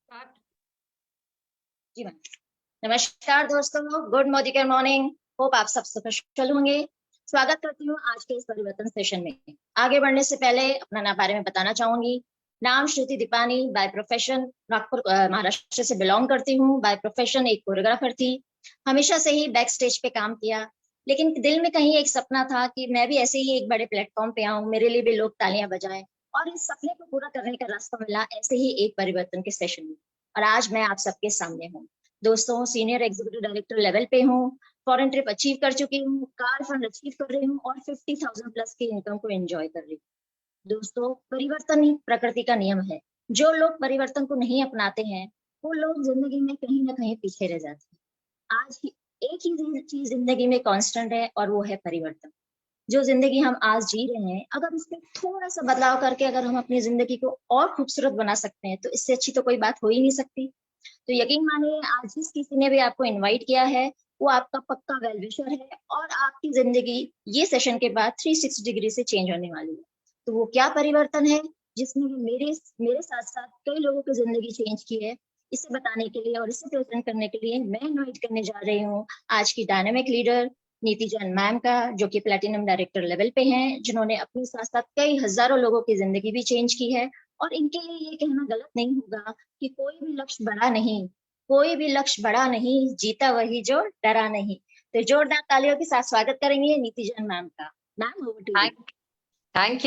Start. जी ma'am. नमस्कार दोस्तों, good Modicare morning. Hope आप सब कुशल होंगे। स्वागत करती हूँ आज के इस परिवर्तन सेशन में। आगे बढ़ने से पहले अपना नाम बारे में बताना चाहूंगी। नाम श्रुति दीपानी, बाय प्रोफेशन नागपुर महाराष्ट्र से बिलोंग करती हूँ। बाय प्रोफेशन एक कोरियोग्राफर थी। हमेशा से ही बैक स्टेज पे काम किया, लेकिन दिल में कहीं एक सपना था कि मैं भी ऐसे ही एक बड़े प्लेटफॉर्म पे आऊं, मेरे लिए भी लोग तालियां बजाएं। और इस सपने को पूरा करने का रास्ता मिला ऐसे ही एक परिवर्तन के सेशन में। और आज मैं आप सबके सामने हूँ दोस्तों। सीनियर एग्जीक्यूटिव डायरेक्टर लेवल पे हूँ। फॉरेन ट्रिप अचीव कर चुकी हूँ, कार फंड अचीव कर रही हूँ और 50,000 प्लस की इनकम को एंजॉय कर रही हूँ। दोस्तों, परिवर्तन ही प्रकृति का नियम है। जो लोग परिवर्तन को नहीं अपनाते हैं, वो लोग जिंदगी में कहीं ना कहीं पीछे रह जाते हैं। आज ही एक ही चीज जिंदगी में कांस्टेंट है और वो है परिवर्तन। जो जिंदगी हम आज जी रहे हैं, अगर उसमें थोड़ा सा बदलाव करके अगर हम अपनी जिंदगी को और खूबसूरत बना सकते हैं, तो इससे अच्छी तो कोई बात हो ही नहीं सकती। तो यकीन मानिए, आज जिस किसी ने भी आपको इनवाइट किया है, वो आपका पक्का वेल विशर है और आपकी जिंदगी ये सेशन के बाद 360 डिग्री से चेंज होने वाली है। तो वो क्या परिवर्तन है जिसने मेरे मेरे साथ साथ कई लोगों की जिंदगी चेंज की है, इसे बताने के लिए और इसे प्रेजेंट करने के लिए मैं इनवाइट करने जा रही हूँ आज की डायनामिक लीडर नीति जैन मैम का, जो कि प्लेटिनम डायरेक्टर लेवल पे हैं, जिन्होंने अपने साथ साथ कई हजारों लोगों की जिंदगी भी चेंज की है। और इनके लिए ये कहना गलत नहीं होगा कि कोई भी लक्ष्य बड़ा नहीं, जीता वही जो डरा नहीं। तो जोरदार तालियों के साथ स्वागत करेंगे नीति जैन मैम का। Ma'am, over to you. Thank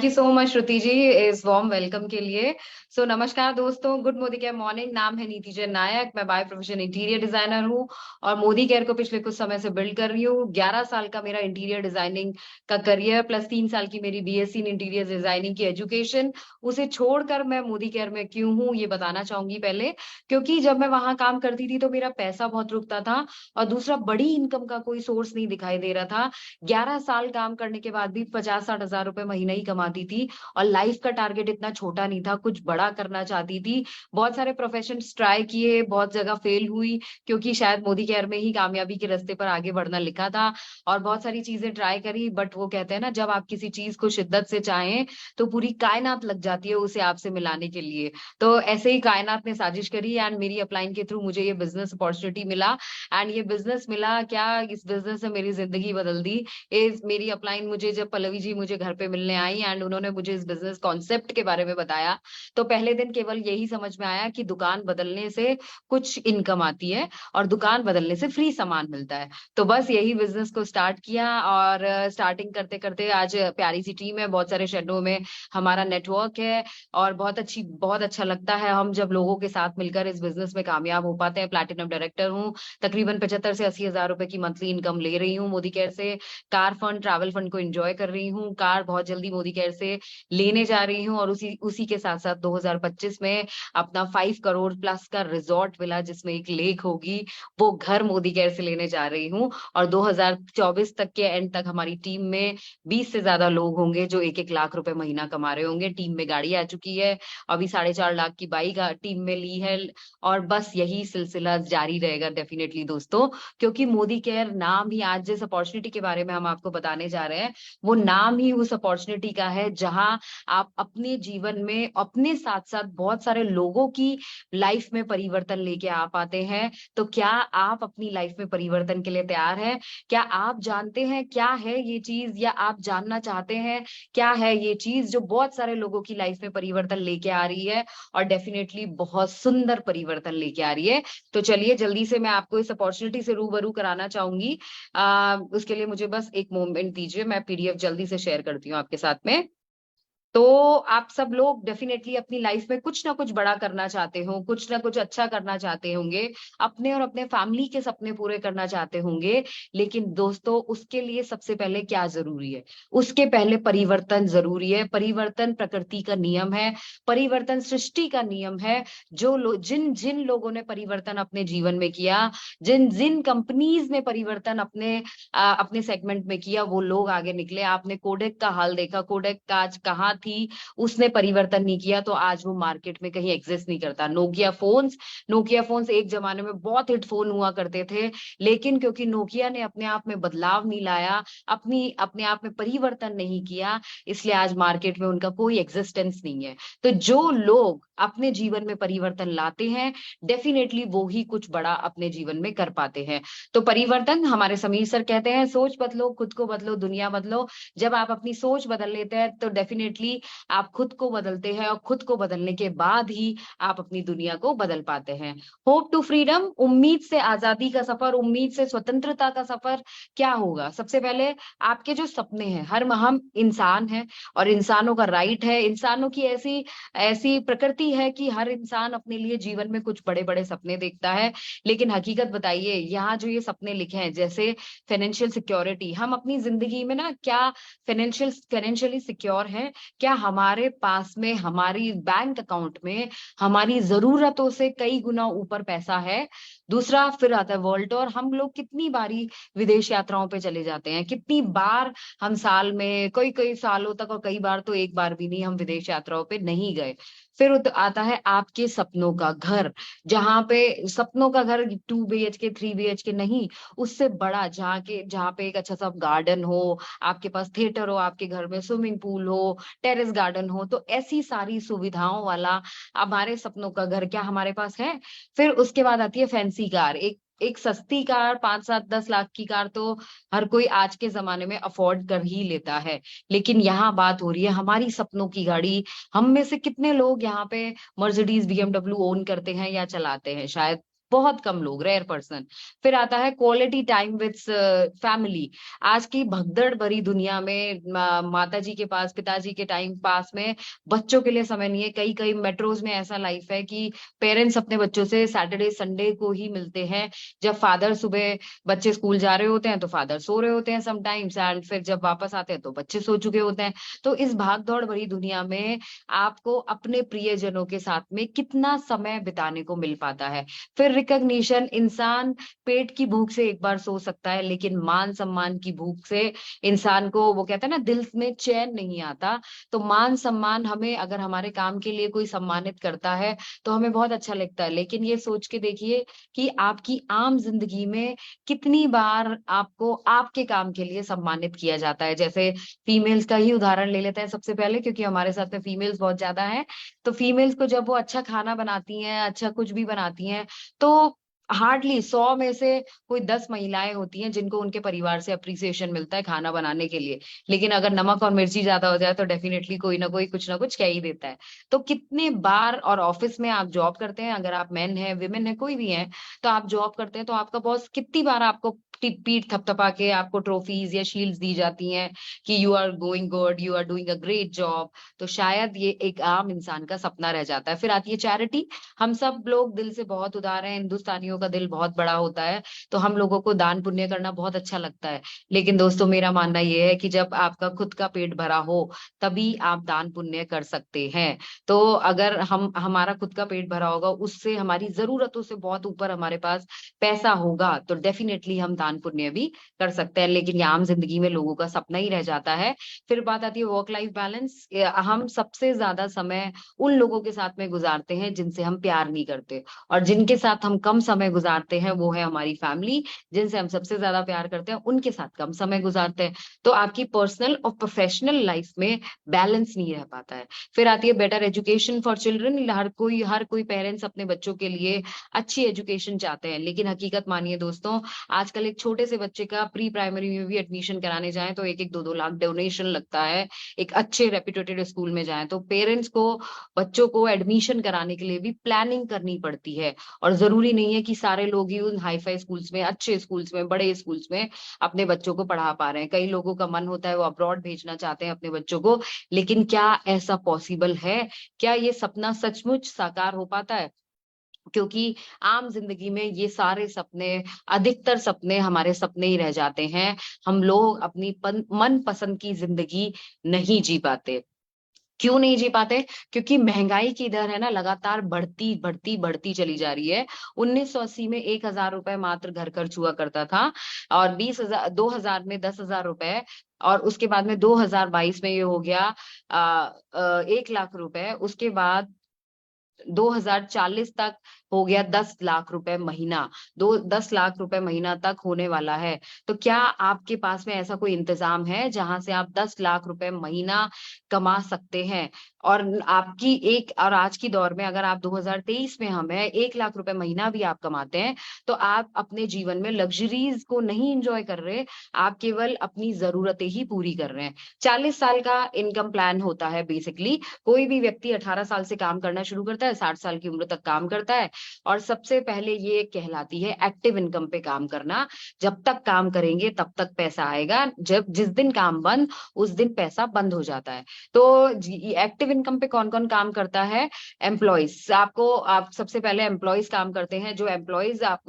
you so much Shruti ji इस वार्म वेलकम के लिए। नमस्कार दोस्तों, गुड मोदी केयर मॉर्निंग। नाम है नीति जैन नायक, मैं बाय प्रोफेशन इंटीरियर डिजाइनर हूँ और मोदी केयर को पिछले कुछ समय से बिल्ड कर रही हूँ। 11 साल का मेरा इंटीरियर डिजाइनिंग का करियर प्लस 3 साल की मेरी बीएससी इन इंटीरियर डिजाइनिंग की एजुकेशन। उसे छोड़कर मैं मोदी केयर में क्यों हूँ ये बताना चाहूंगी पहले। क्योंकि जब मैं वहां काम करती थी तो मेरा पैसा बहुत रुकता था और दूसरा बड़ी इनकम का कोई सोर्स नहीं दिखाई दे रहा था। 11 साल काम करने के बाद भी 50-60 हजार रुपए महीना ही कमाती थी और लाइफ का टारगेट इतना छोटा नहीं था, कुछ बड़ा करना चाहती थी। बहुत सारे प्रोफेशन ट्राई किए, बहुत जगह फेल हुई क्योंकि शायद मोदी केयर में ही कामयाबी के रास्ते पर आगे बढ़ना लिखा था। और बहुत सारी चीजें ट्राई करी, बट वो कहते हैं ना, जब आप किसी चीज को शिद्दत से चाहें तो पूरी कायनात लग जाती है उसे आपसे मिलाने के लिए। तो ऐसे ही कायनात ने साजिश करी एंड मेरी अपलाइन के थ्रू मुझे ये बिजनेस अपॉर्चुनिटी मिला। एंड ये बिजनेस मिला क्या, इस बिजनेस ने मेरी जिंदगी बदल दी। इस मेरी अपलाइन मुझे जब पल्लवी जी मुझे घर पे मिलने आई एंड उन्होंने मुझे इस बिजनेस कॉन्सेप्ट के बारे में बताया, तो पहले दिन केवल यही समझ में आया कि दुकान बदलने से कुछ इनकम आती है और दुकान बदलने से फ्री सामान मिलता है। तो बस यही बिजनेस को स्टार्ट किया और स्टार्टिंग करते करते आज प्यारी सी टीम है, बहुत सारे शहरों में हमारा नेटवर्क है और बहुत अच्छा लगता है हम जब लोगों के साथ मिलकर इस बिजनेस में कामयाब हो पाते हैं। प्लैटिनम डायरेक्टर हूँ, तकरीबन 75 से 80 हजार रुपए की मंथली इनकम ले रही हूँ मोदी केयर से। कार फंड, ट्रैवल फंड को एंजॉय कर रही हूँ। कार बहुत जल्दी मोदी केयर से लेने जा रही हूँ और उसी उसी के साथ साथ 2025 में अपना 5 करोड़ प्लस का रिजॉर्ट विला जिसमें एक लेक होगी, वो घर मोदी केयर से लेने जा रही हूँ। और 2024 तक के एंड तक हमारी टीम में 20 से ज्यादा लोग होंगे जो 1-1 लाख रुपए महीना कमा रहे होंगे। टीम में गाड़ी आ चुकी है, अभी 4.5 लाख की बाइक टीम में ली है और बस यही सिलसिला जारी रहेगा डेफिनेटली दोस्तों। क्योंकि मोदी केयर नाम ही, आज जिस अपॉर्चुनिटी के बारे में हम आपको बताने जा रहे हैं, वो नाम ही उस अपॉर्चुनिटी का है जहां आप अपने जीवन में अपने साथ साथ बहुत सारे लोगों की लाइफ में परिवर्तन लेके आ पाते हैं। तो क्या आप अपनी लाइफ में परिवर्तन के लिए तैयार हैं? क्या आप जानते हैं क्या है ये चीज, या आप जानना चाहते हैं क्या है ये चीज जो बहुत सारे लोगों की लाइफ में परिवर्तन लेके आ रही है और डेफिनेटली बहुत सुंदर परिवर्तन लेके आ रही है? तो चलिए जल्दी से मैं आपको इस अपॉर्चुनिटी से रूबरू कराना चाहूंगी। उसके लिए मुझे बस एक मोमेंट दीजिए, मैं पीडीएफ जल्दी से शेयर करती हूँ आपके साथ में। तो आप सब लोग डेफिनेटली अपनी लाइफ में कुछ ना कुछ बड़ा करना चाहते हो, कुछ ना कुछ अच्छा करना चाहते होंगे, अपने और अपने फैमिली के सपने पूरे करना चाहते होंगे। लेकिन दोस्तों, उसके लिए सबसे पहले क्या जरूरी है? उसके पहले परिवर्तन जरूरी है। परिवर्तन प्रकृति का नियम है, परिवर्तन सृष्टि का नियम है। जिन जिन लोगों ने परिवर्तन अपने जीवन में किया, जिन जिन कंपनीज ने परिवर्तन अपने सेगमेंट में किया, वो लोग आगे निकले। आपने कोडेक का हाल देखा, कोडेक का आज कहाँ थी, उसने परिवर्तन नहीं किया तो आज वो मार्केट में कहीं एग्जिस्ट नहीं करता। नोकिया फोन्स एक जमाने में बहुत हिट फोन हुआ करते थे, लेकिन क्योंकि नोकिया ने अपने आप में बदलाव नहीं लाया, अपने आप में परिवर्तन नहीं किया, इसलिए आज मार्केट में उनका कोई एग्जिस्टेंस नहीं है। तो जो लोग अपने जीवन में परिवर्तन लाते हैं, डेफिनेटली वो ही कुछ बड़ा अपने जीवन में कर पाते हैं। तो परिवर्तन, हमारे समीर सर कहते हैं, सोच बदलो, खुद को बदलो, दुनिया बदलो। जब आप अपनी सोच बदल लेते हैं तो डेफिनेटली आप खुद को बदलते हैं, और खुद को बदलने के बाद ही आप अपनी दुनिया को बदल पाते हैं। होप टू फ्रीडम, उम्मीद से आजादी का सफर, उम्मीद से स्वतंत्रता का सफर क्या होगा? सबसे पहले आपके जो सपने हैं, हम इंसान हैं और इंसानों का राइट है, इंसानों की ऐसी ऐसी प्रकृति है कि हर इंसान अपने लिए जीवन में कुछ बड़े-बड़े सपने देखता है। लेकिन हकीकत बताइए, यहाँ जो ये सपने लिखे हैं, जैसे फाइनेंशियल सिक्योरिटी, हम अपनी जिंदगी में ना क्या फाइनेंशियली सिक्योर हैं? क्या हमारे पास में, हमारी बैंक अकाउंट में हमारी जरूरतों से कई गुना ऊपर पैसा है? दूसरा फिर आता है वर्ल्ड टूर, हम लोग कितनी बारी विदेश यात्राओं पे चले जाते हैं, कितनी बार हम साल में कई कई सालों तक, और कई बार तो एक बार भी नहीं हम विदेश यात्राओं पे नहीं गए। फिर आता है आपके सपनों का घर, जहां पे सपनों का घर 2 BHK 3 BHK नहीं, उससे बड़ा, जहाँ पे एक अच्छा सा गार्डन हो, आपके पास थिएटर हो, आपके घर में स्विमिंग पूल हो, टेरेस गार्डन हो, तो ऐसी सारी सुविधाओं वाला हमारे सपनों का घर क्या हमारे पास है? फिर उसके बाद आती है फैंसी कार, एक एक सस्ती कार, 5 7 10 लाख की कार तो हर कोई आज के जमाने में अफोर्ड कर ही लेता है। लेकिन यहाँ बात हो रही है हमारी सपनों की गाड़ी। हम में से कितने लोग यहाँ पे मर्सिडीज BMW ओन करते हैं या चलाते हैं? शायद बहुत कम लोग, रेयर पर्सन। फिर आता है क्वालिटी टाइम विद फैमिली। आज की भगदड़ भरी दुनिया में माता जी के पास, पिताजी के टाइम पास में बच्चों के लिए समय नहीं है। कई कई मेट्रोज में ऐसा लाइफ है कि पेरेंट्स अपने बच्चों से सैटरडे संडे को ही मिलते हैं। जब फादर सुबह, बच्चे स्कूल जा रहे होते हैं तो फादर सो रहे होते हैं समटाइम्स, एंड फिर जब वापस आते हैं तो बच्चे सो चुके होते हैं। तो इस भाग दौड़ भरी दुनिया में आपको अपने प्रियजनों के साथ में कितना समय बिताने को मिल पाता है? फिर रिकॉग्निशन, इंसान पेट की भूख से एक बार सो सकता है, लेकिन मान सम्मान की भूख से इंसान को, वो कहते हैं ना, दिल में चैन नहीं आता। तो मान सम्मान, हमें अगर हमारे काम के लिए कोई सम्मानित करता है तो हमें बहुत अच्छा लगता है। लेकिन ये सोच के देखिए कि आपकी आम जिंदगी में कितनी बार आपको आपके काम के लिए सम्मानित किया जाता है? जैसे फीमेल्स का ही उदाहरण ले लेते हैं सबसे पहले, क्योंकि हमारे साथ में फीमेल्स बहुत ज्यादा हैं। तो फीमेल्स को जब वो अच्छा खाना बनाती हैं, अच्छा कुछ भी बनाती हैं, तो हार्डली 100 में से कोई 10 महिलाएं होती हैं जिनको उनके परिवार से अप्रिसिएशन मिलता है खाना बनाने के लिए। लेकिन अगर नमक और मिर्ची ज्यादा हो जाए तो डेफिनेटली कोई ना कोई कुछ ना कुछ कह ही देता है। तो कितने बार, और ऑफिस में आप जॉब करते हैं, अगर आप मेन है, विमेन है, कोई भी है, तो आप जॉब करते हैं तो आपका बॉस कितनी बार आपको पीठ थपथपा के आपको ट्रॉफीज या शील्ड्स दी जाती हैं कि you are going good, you are doing a great job. तो शायद ये एक आम इंसान का सपना रह जाता है। फिर आती है चैरिटी। हम सब लोग दिल से बहुत उदार हैं, हिंदुस्तानियों का दिल बहुत बड़ा होता है, तो हम लोगों को दान पुण्य करना बहुत अच्छा लगता है। लेकिन दोस्तों, मेरा मानना ये है कि जब आपका खुद का पेट भरा हो तभी आप दान पुण्य कर सकते हैं। तो अगर हमारा खुद का पेट भरा होगा, उससे हमारी जरूरतों से बहुत ऊपर हमारे पास पैसा होगा, तो डेफिनेटली हम दान पुण्य भी कर सकते हैं। लेकिन ये आम जिंदगी में लोगों का सपना ही रह जाता है। फिर बात आती है वर्क लाइफ बैलेंस। हम सबसे ज्यादा समय उन लोगों के साथ में गुजारते हैं जिनसे हम प्यार नहीं करते, और जिनके साथ हम कम समय गुजारते हैं वो है हमारी फैमिली। जिनसे हम सबसे ज्यादा प्यार करते हैं उनके साथ कम समय गुजारते हैं। तो आपकी पर्सनल और प्रोफेशनल लाइफ में बैलेंस नहीं रह पाता है। फिर आती है बेटर एजुकेशन फॉर चिल्ड्रन। हर कोई पेरेंट्स अपने बच्चों के लिए अच्छी एजुकेशन चाहते हैं, लेकिन हकीकत मानिए दोस्तों, आजकल एक छोटे से बच्चे का प्री प्राइमरी में भी एडमिशन कराने जाएं तो 1-1 2-2 लाख डोनेशन लगता है। एक अच्छे रेप्यूटेड स्कूल में जाएं तो पेरेंट्स को बच्चों को एडमिशन कराने के लिए भी प्लानिंग करनी पड़ती है। और जरूरी नहीं है कि सारे लोग ही उन हाई फाई स्कूल्स में, अच्छे स्कूल्स में, बड़े स्कूल्स में अपने बच्चों को पढ़ा पा रहे हैं। कई लोगों का मन होता है वो अब्रॉड भेजना चाहते हैं अपने बच्चों को, लेकिन क्या ऐसा पॉसिबल है? क्या ये सपना सचमुच साकार हो पाता है? क्योंकि आम जिंदगी में ये सारे सपने, अधिकतर सपने हमारे सपने ही रह जाते हैं। हम लोग अपनी मन पसंद की जिंदगी नहीं जी पाते। क्यों नहीं जी पाते? क्योंकि महंगाई की दर है ना, लगातार बढ़ती बढ़ती बढ़ती चली जा रही है। 1980 में 1,000 रुपए मात्र घर खर्च हुआ करता था, और 20,000, 2000 में 10,000 रुपए, और उसके बाद में 2022 में ये हो गया 1 लाख रुपए। उसके बाद 2040 तक हो गया 10 लाख रुपए महीना, 10 लाख रुपए महीना तक होने वाला है। तो क्या आपके पास में ऐसा कोई इंतजाम है जहां से आप 10 लाख रुपए महीना कमा सकते हैं? और आपकी एक और आज की दौर में अगर आप 2023 में हम है 1 लाख रुपए महीना भी आप कमाते हैं, तो आप अपने जीवन में लग्जरीज को नहीं एंजॉय कर रहे, आप केवल अपनी जरूरतें ही पूरी कर रहे हैं। 40 साल का इनकम प्लान होता है बेसिकली। कोई भी व्यक्ति 18 साल से काम करना शुरू करता है, 60 साल की उम्र तक काम करता है, और सबसे पहले ये कहलाती है एक्टिव इनकम पे काम करना। जब तक काम करेंगे तब तक पैसा आएगा, जब जिस दिन काम बंद उस दिन पैसा बंद हो जाता है। तो एक्टिव इनकम पे कौन कौन काम करता है? एम्प्लॉइज। आप सबसे पहले एम्प्लॉइज काम करते हैं। जो एम्प्लॉइज आप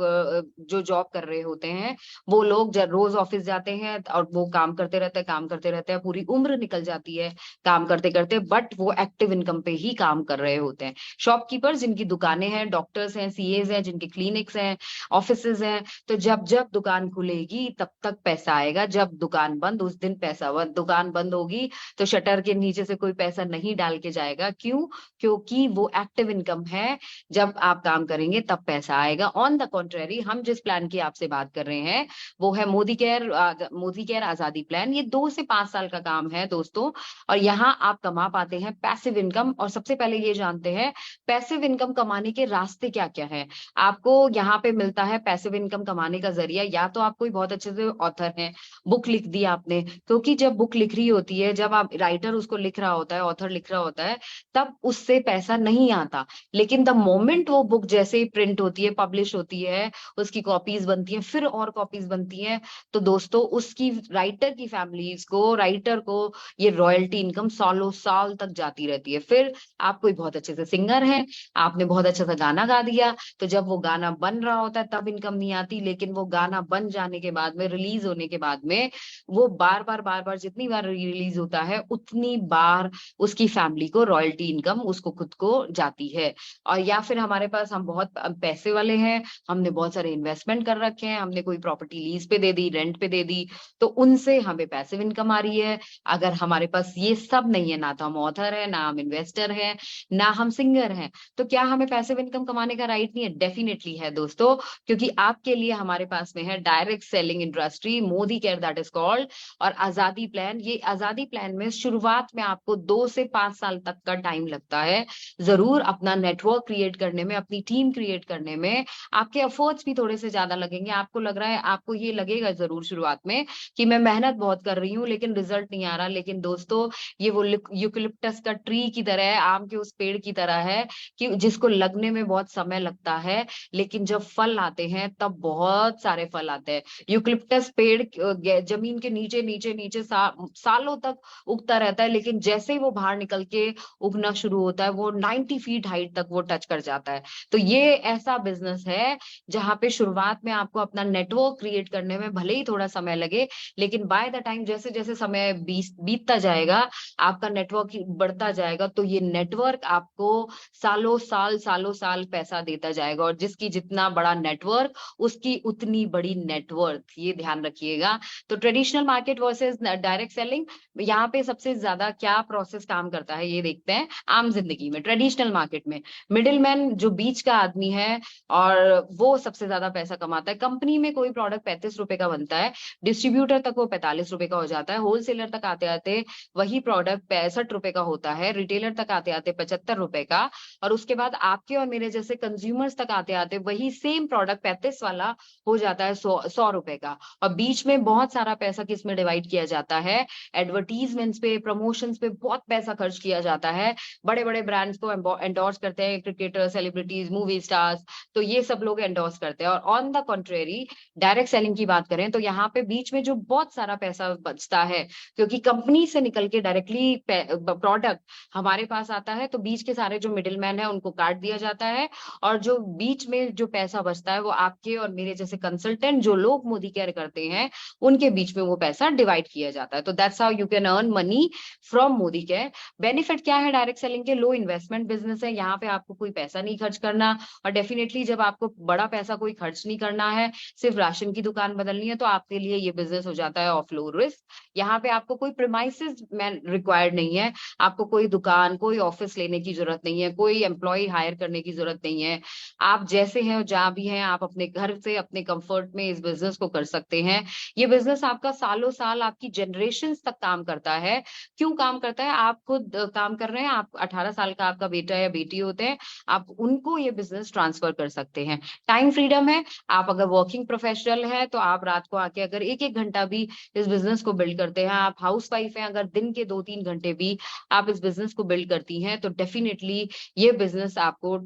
जो जॉब कर रहे होते हैं, वो लोग रोज ऑफिस जाते हैं और वो काम करते रहते हैं, काम करते रहते हैं, पूरी उम्र निकल जाती है काम करते करते, बट वो एक्टिव इनकम पे ही काम कर रहे होते हैं। शॉपकीपर जिनकी दुकानें हैं, डॉक्टर्स हैं, सीएज हैं, जिनके क्लिनिक्स हैं, ऑफिसेज हैं, तो जब जब दुकान खुलेगी तब तक पैसा आएगा, जब दुकान बंद उस दिन पैसा बंद। दुकान बंद होगी तो शटर के नीचे से कोई पैसा नहीं डाल के जाएगा। क्यों? क्योंकि वो एक्टिव इनकम है, जब आप काम करेंगे तब पैसा आएगा। ऑन द कॉन्ट्रेरी, हम जिस प्लान की आपसे बात कर रहे हैं वो है मोदी केयर आजादी प्लान। ये 2 से 5 साल का काम है दोस्तों, और यहाँ आप कमा पाते हैं पैसिव इनकम। और सबसे पहले ये जानते हैं पैसिव इनकम कमाने के रास्ते क्या क्या है। आपको यहाँ पे मिलता है पैसिव इनकम कमाने का जरिया, या तो आप कोई बहुत अच्छे से ऑथर हैं, बुक लिख दी आपने, क्योंकि जब बुक लिख रही होती है, जब आप राइटर उसको लिख रहा होता है, ऑथर लिख रहा होता है, तब उससे पैसा नहीं आता। लेकिन द मोमेंट वो बुक जैसे ही प्रिंट होती है, पब्लिश होती है, उसकी कॉपीज बनती हैं, फिर और कॉपीज बनती हैं, तो दोस्तों उसकी राइटर की फैमिलीज को, राइटर को ये रॉयल्टी इनकम सालों साल तक जाती रहती है। फिर आप कोई बहुत अच्छे से सिंगर हैं, आपने बहुत अच्छा सा गाना गा दिया, तो जब वो गाना बन रहा होता है तब इनकम नहीं आती, लेकिन वो गाना बन जाने के बाद में, रिलीज होने के बाद में, वो बार बार जितनी बार रिलीज होता है उतनी बार उसकी फैमिली को रॉयल्टी इनकम, उसको खुद को जाती है। और या फिर हमारे पास, हम बहुत पैसे वाले हैं, हमने बहुत सारे इन्वेस्टमेंट कर रखे हैं, हमने कोई प्रॉपर्टी लीज पे दे दी, रेंट पे दे दी, तो उनसे हमें पैसिव इनकम आ रही है। अगर हमारे पास ये सब नहीं है, ना तो हम ऑथर है, ना हम इन्वेस्टर हैं, ना हम सिंगर हैं, तो क्या हमें पैसिव इनकम कमाने का राइट नहीं है? डेफिनेटली है दोस्तों, क्योंकि आपके लिए हमारे पास में है direct selling industry, Modi care that is called, और आजादी प्लान। ये आजादी प्लान में शुरुआत में आपको 2 से 5 साल तक का टाइम लगता है। जरूर अपना नेटवर्क क्रिएट करने में, अपनी टीम क्रिएट करने में आपके एफर्ट्स भी थोड़े से ज्यादा लगेंगे। आपको लग रहा है, आपको ये लगेगा जरूर शुरुआत में कि मैं मेहनत बहुत कर रही हूँ लेकिन रिजल्ट नहीं आ रहा, लेकिन दोस्तों ये वो यूकलिप्टस का ट्री की तरह है, आम के उस पेड़ की तरह है, कि जिसको लगने में बहुत समय लगता है, लेकिन जब फल आते हैं तब बहुत सारे फल आते हैं। यूकलिप्टस पेड़ जमीन के नीचे नीचे नीचे सालों तक उगता रहता है, लेकिन जैसे ही वो बाहर निकल के उगना शुरू होता है, वो 90 फीट हाइट तक वो टच कर जाता है। तो ये ऐसा बिजनेस है जहां पे शुरुआत में आपको अपना नेटवर्क क्रिएट करने में भले ही थोड़ा समय लगे, लेकिन बाय द टाइम जैसे जैसे समय बीतता जाएगा, आपका नेटवर्क बढ़ता जाएगा, तो ये नेटवर्क आपको सालों साल पैसा देता जाएगा। और जिसकी जितना बड़ा नेटवर्क, उसकी उतनी बड़ी नेटवर्थ, ये ध्यान रखिएगा। तो traditional market versus direct selling, यहाँ पे सबसे ज्यादा क्या प्रोसेस काम करता है ये देखते हैं। आम जिंदगी में ट्रेडिशनल मार्केट में मिडिल मैन, जो बीच का आदमी है, और वो सबसे ज्यादा पैसा कमाता है। कंपनी में कोई प्रोडक्ट 35 रुपए का बनता है, डिस्ट्रीब्यूटर तक वो 45 रुपए का हो जाता है, होलसेलर तक आते आते वही प्रोडक्ट 65 रुपए का होता है, रिटेलर तक आते आते 75 रुपए का, और उसके बाद आपके और मेरे जैसे कंज्यूमर्स तक आते आते वही सेम प्रोडक्ट 35 वाला हो जाता है 100 रुपए का। और बीच में बहुत सारा पैसा किस में डिवाइड किया जाता है? एडवर्टीजमेंट्स पे, प्रमोशंस पे बहुत पैसा खर्च किया जाता है। बड़े बड़े ब्रांड्स को एंडोर्स करते हैं क्रिकेटर, सेलिब्रिटीज, मूवी स्टार्स, तो ये सब लोग एंडोर्स करते हैं। और on the contrary direct selling की बात करें तो यहाँ पे बीच में जो बहुत सारा पैसा बचता है, क्योंकि कंपनी से निकल के डायरेक्टली प्रोडक्ट हमारे पास आता है, तो बीच के सारे जो मिडिल मैन है उनको काट दिया जाता है, और जो बीच में जो पैसा बचता है वो आपके और मेरे जैसे कंसल्टेंट, जो लोग मोदी केयर करते हैं, उनके बीच में वो पैसा डिवाइड किया जाता है। तो that's how you can earn money from Modi care. Benefit क्या है डायरेक्ट सेलिंग के? लो इन्वेस्टमेंट बिजनेस है, यहाँ पे आपको कोई पैसा नहीं खर्च करना, और डेफिनेटली जब आपको बड़ा पैसा कोई खर्च नहीं करना है, सिर्फ राशन की दुकान बदलनी है, तो आपके लिए ये बिजनेस हो जाता है ऑफ लो रिस्क। यहाँ पे आपको कोई प्रीमाइसेस में रिक्वायर्ड नहीं है, आपको कोई दुकान, कोई ऑफिस लेने की जरूरत नहीं है, कोई एम्प्लॉय हायर करने की जरूरत नहीं नहीं है। आप जैसे हैं और जहाँ भी हैं, आप अपने घर से अपने कंफर्ट में इस बिजनेस को कर सकते हैं। ये बिजनेस आपका सालों साल, आपकी जनरेशंस तक काम करता है। क्यों काम करता है? आप खुद काम कर रहे हैं, आप 18 साल का आपका बेटा या बेटी होते हैं, आप उनको ये बिजनेस ट्रांसफर कर सकते हैं। टाइम फ्रीडम है। आप अगर वर्किंग प्रोफेशनल है तो आप रात को आके अगर एक एक घंटा भी इस बिजनेस को बिल्ड करते हैं, आप हाउस वाइफ हैं, अगर दिन के 2-3 घंटे भी आप इस बिजनेस को बिल्ड करती हैं, तो डेफिनेटली ये बिजनेस आपको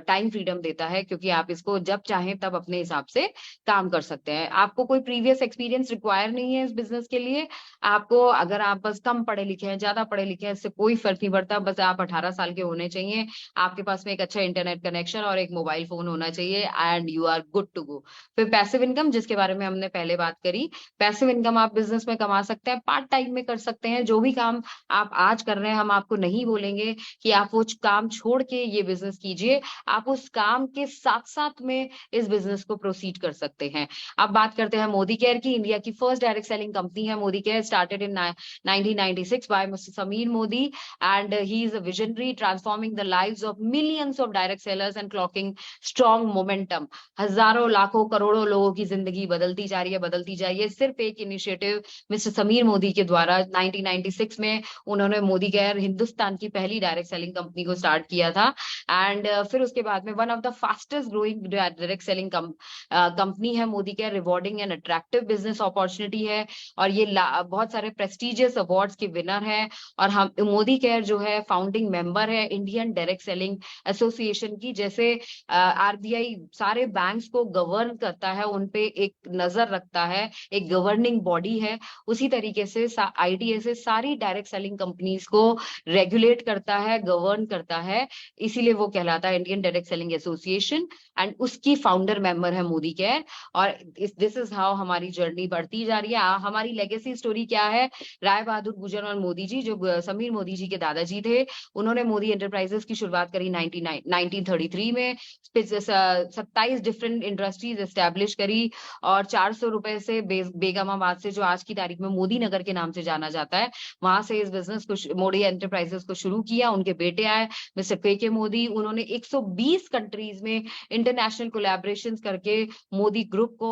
टाइम फ्रीडम देता है, क्योंकि आप इसको जब चाहें तब अपने हिसाब से काम कर सकते हैं। आपको कोई प्रीवियस एक्सपीरियंस रिक्वायर नहीं है इस बिजनेस के लिए। आपको, अगर आप बस कम पढ़े लिखे हैं, ज्यादा पढ़े लिखे हैं, इससे कोई फर्क नहीं पड़ता। बस आप 18 साल के होने चाहिए, आपके पास में एक अच्छा इंटरनेट कनेक्शन और एक मोबाइल फोन होना चाहिए, and you are good to go. फिर पैसिव इनकम, जिसके बारे में हमने पहले बात करी, पैसिव इनकम आप बिजनेस में कमा सकते हैं, पार्ट टाइम में कर सकते हैं। जो भी काम आप आज कर रहे हैं, हम आपको नहीं बोलेंगे कि आप वो काम छोड़ के ये बिजनेस कीजिए। आप उस काम के साथ साथ में इस बिजनेस को प्रोसीड कर सकते हैं। अब बात करते हैं मोदी केयर की। इंडिया की फर्स्ट डायरेक्ट सेलिंग कंपनी है Modi care, started in 1996 by Mr Sameer Modi, and he is a visionary transforming the lives of millions of direct sellers and clocking strong momentum. हजारों लाखों करोड़ों लोगों की जिंदगी बदलती जा रही है, बदलती जा रही है, सिर्फ एक इनिशिएटिव मिस्टर समीर मोदी के द्वारा। 1996 में उन्होंने मोदी केयर, हिंदुस्तान की पहली डायरेक्ट सेलिंग कंपनी को स्टार्ट किया था, एंड फिर उसके बाद में one of the fastest growing direct selling company है Modi care. Rewarding and attractive business opportunity है, और ये बहुत सारे प्रेस्टिजियस अवार्ड्स के विनर है। और हम, मोदी केयर जो है, फाउंडिंग मेंबर है इंडियन डायरेक्ट सेलिंग एसोसिएशन की। जैसे आरबीआई सारे बैंक्स को गवर्न करता है, उनपे एक नजर रखता है, एक गवर्निंग बॉडी है, उसी तरीके से आईडीएसए सारी डायरेक्ट सेलिंग कंपनीज को रेगुलेट करता है, गवर्न करता है। इसीलिए वो कहलाता है Indian direct selling association, and उसकी फाउंडर मेंबर है मोदी केयर। और दिस इज हाउ हमारी जर्नी बढ़ती जा रही है। हमारी लेगेसी स्टोरी क्या है? राय बहादुर गुर्जर और मोदी जी, जो समीर मोदी जी के दादाजी थे, उन्होंने मोदी एंटरप्राइजेस की शुरुआत करी 1933 में। 27 डिफरेंट इंडस्ट्रीज एस्टेब्लिश करी, और 400 रुपए से बेगमाबाद से, जो आज की तारीख में मोदी नगर के नाम से जाना जाता है, वहां से इस बिजनेस को, मोदी एंटरप्राइजेस को शुरू किया। उनके बेटे आए मिस्टर के मोदी, उन्होंने 120 कंट्रीज में इंटरनेशनल कोलैबोरेशन करके मोदी ग्रुप को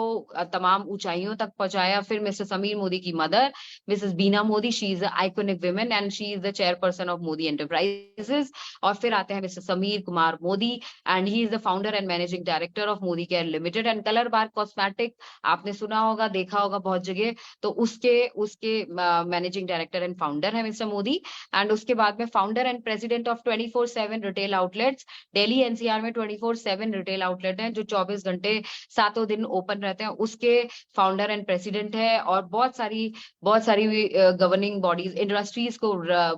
तमाम ऊंचाइयों तक पहुंचाया। फिर मिस्टर समीर मोदी की mother Mrs Beena Modi, she is iconic women and she is the chairperson of Modi enterprises. और फिर आते हैं Mr Sameer Kumar Modi, and he is the founder and managing director of Modicare limited and Colorbar cosmetic. आपने सुना होगा, देखा होगा बहुत जगह, तो उसके उसके मैनेजिंग डायरेक्टर एंड फाउंडर है मिस्टर मोदी। एंड उसके बाद में founder and president of 24/7 retail outlets. Delhi NCR में 24/7 रिटेल आउटलेट है, जो 24 घंटे 7 दिन ओपन रहते हैं, उसके फाउंडर एंड प्रेसिडेंट है। और बहुत सारी गवर्निंग बॉडीज, इंडस्ट्रीज को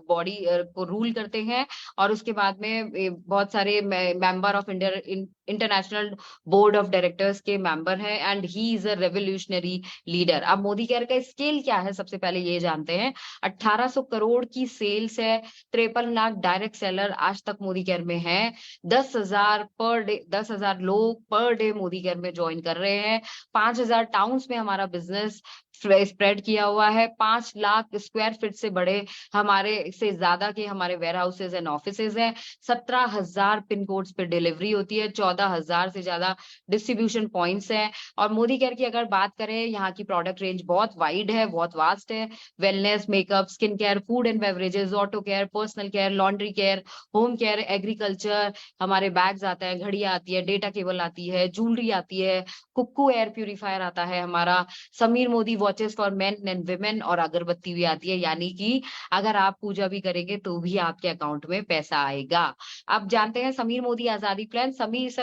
बॉडी को रूल करते हैं। और उसके बाद में बहुत सारे member of international board of directors के मेंबर हैं, and he is a revolutionary leader. अब मोदी केयर का स्केल क्या है, सबसे पहले ये जानते हैं। 1800 करोड़ की सेल्स है, 53 लाख डायरेक्ट सेलर आज तक मोदी केयर में है, 10,000 पर डे, 10,000 लोग पर डे मोदी केयर में ज्वाइन कर रहे हैं। 5,000 टाउन्स में हमारा बिजनेस स्प्रेड किया हुआ है। 5 लाख स्क्वायर फीट से बड़े, हमारे से ज्यादा के हमारे वेयर हाउसेज एंड ऑफिसेज हैं। 17,000 पिन कोड्स पे डिलीवरी होती है, 14,000 से ज्यादा डिस्ट्रीब्यूशन पॉइंट्स हैं। और मोदी केयर की अगर बात करें, यहाँ की प्रोडक्ट रेंज बहुत वाइड है, बहुत वास्ट है। Wellness, makeup, skin care, food and beverages, auto care, personal care, laundry care, home care, agriculture, हमारे बैग्स आते हैं, घड़ियां आती है, डेटा केबल आती है, ज्वेलरी आती है, कुक्कू एयर प्यूरिफायर आता है हमारा, Sameer Modi watches for main and women, और अगरबत्ती भी आती है। यानी कि अगर आप पूजा भी करेंगे तो भी आपके अकाउंट में पैसा आएगा। अब जानते हैं समीर मोदी आजादी प्लान।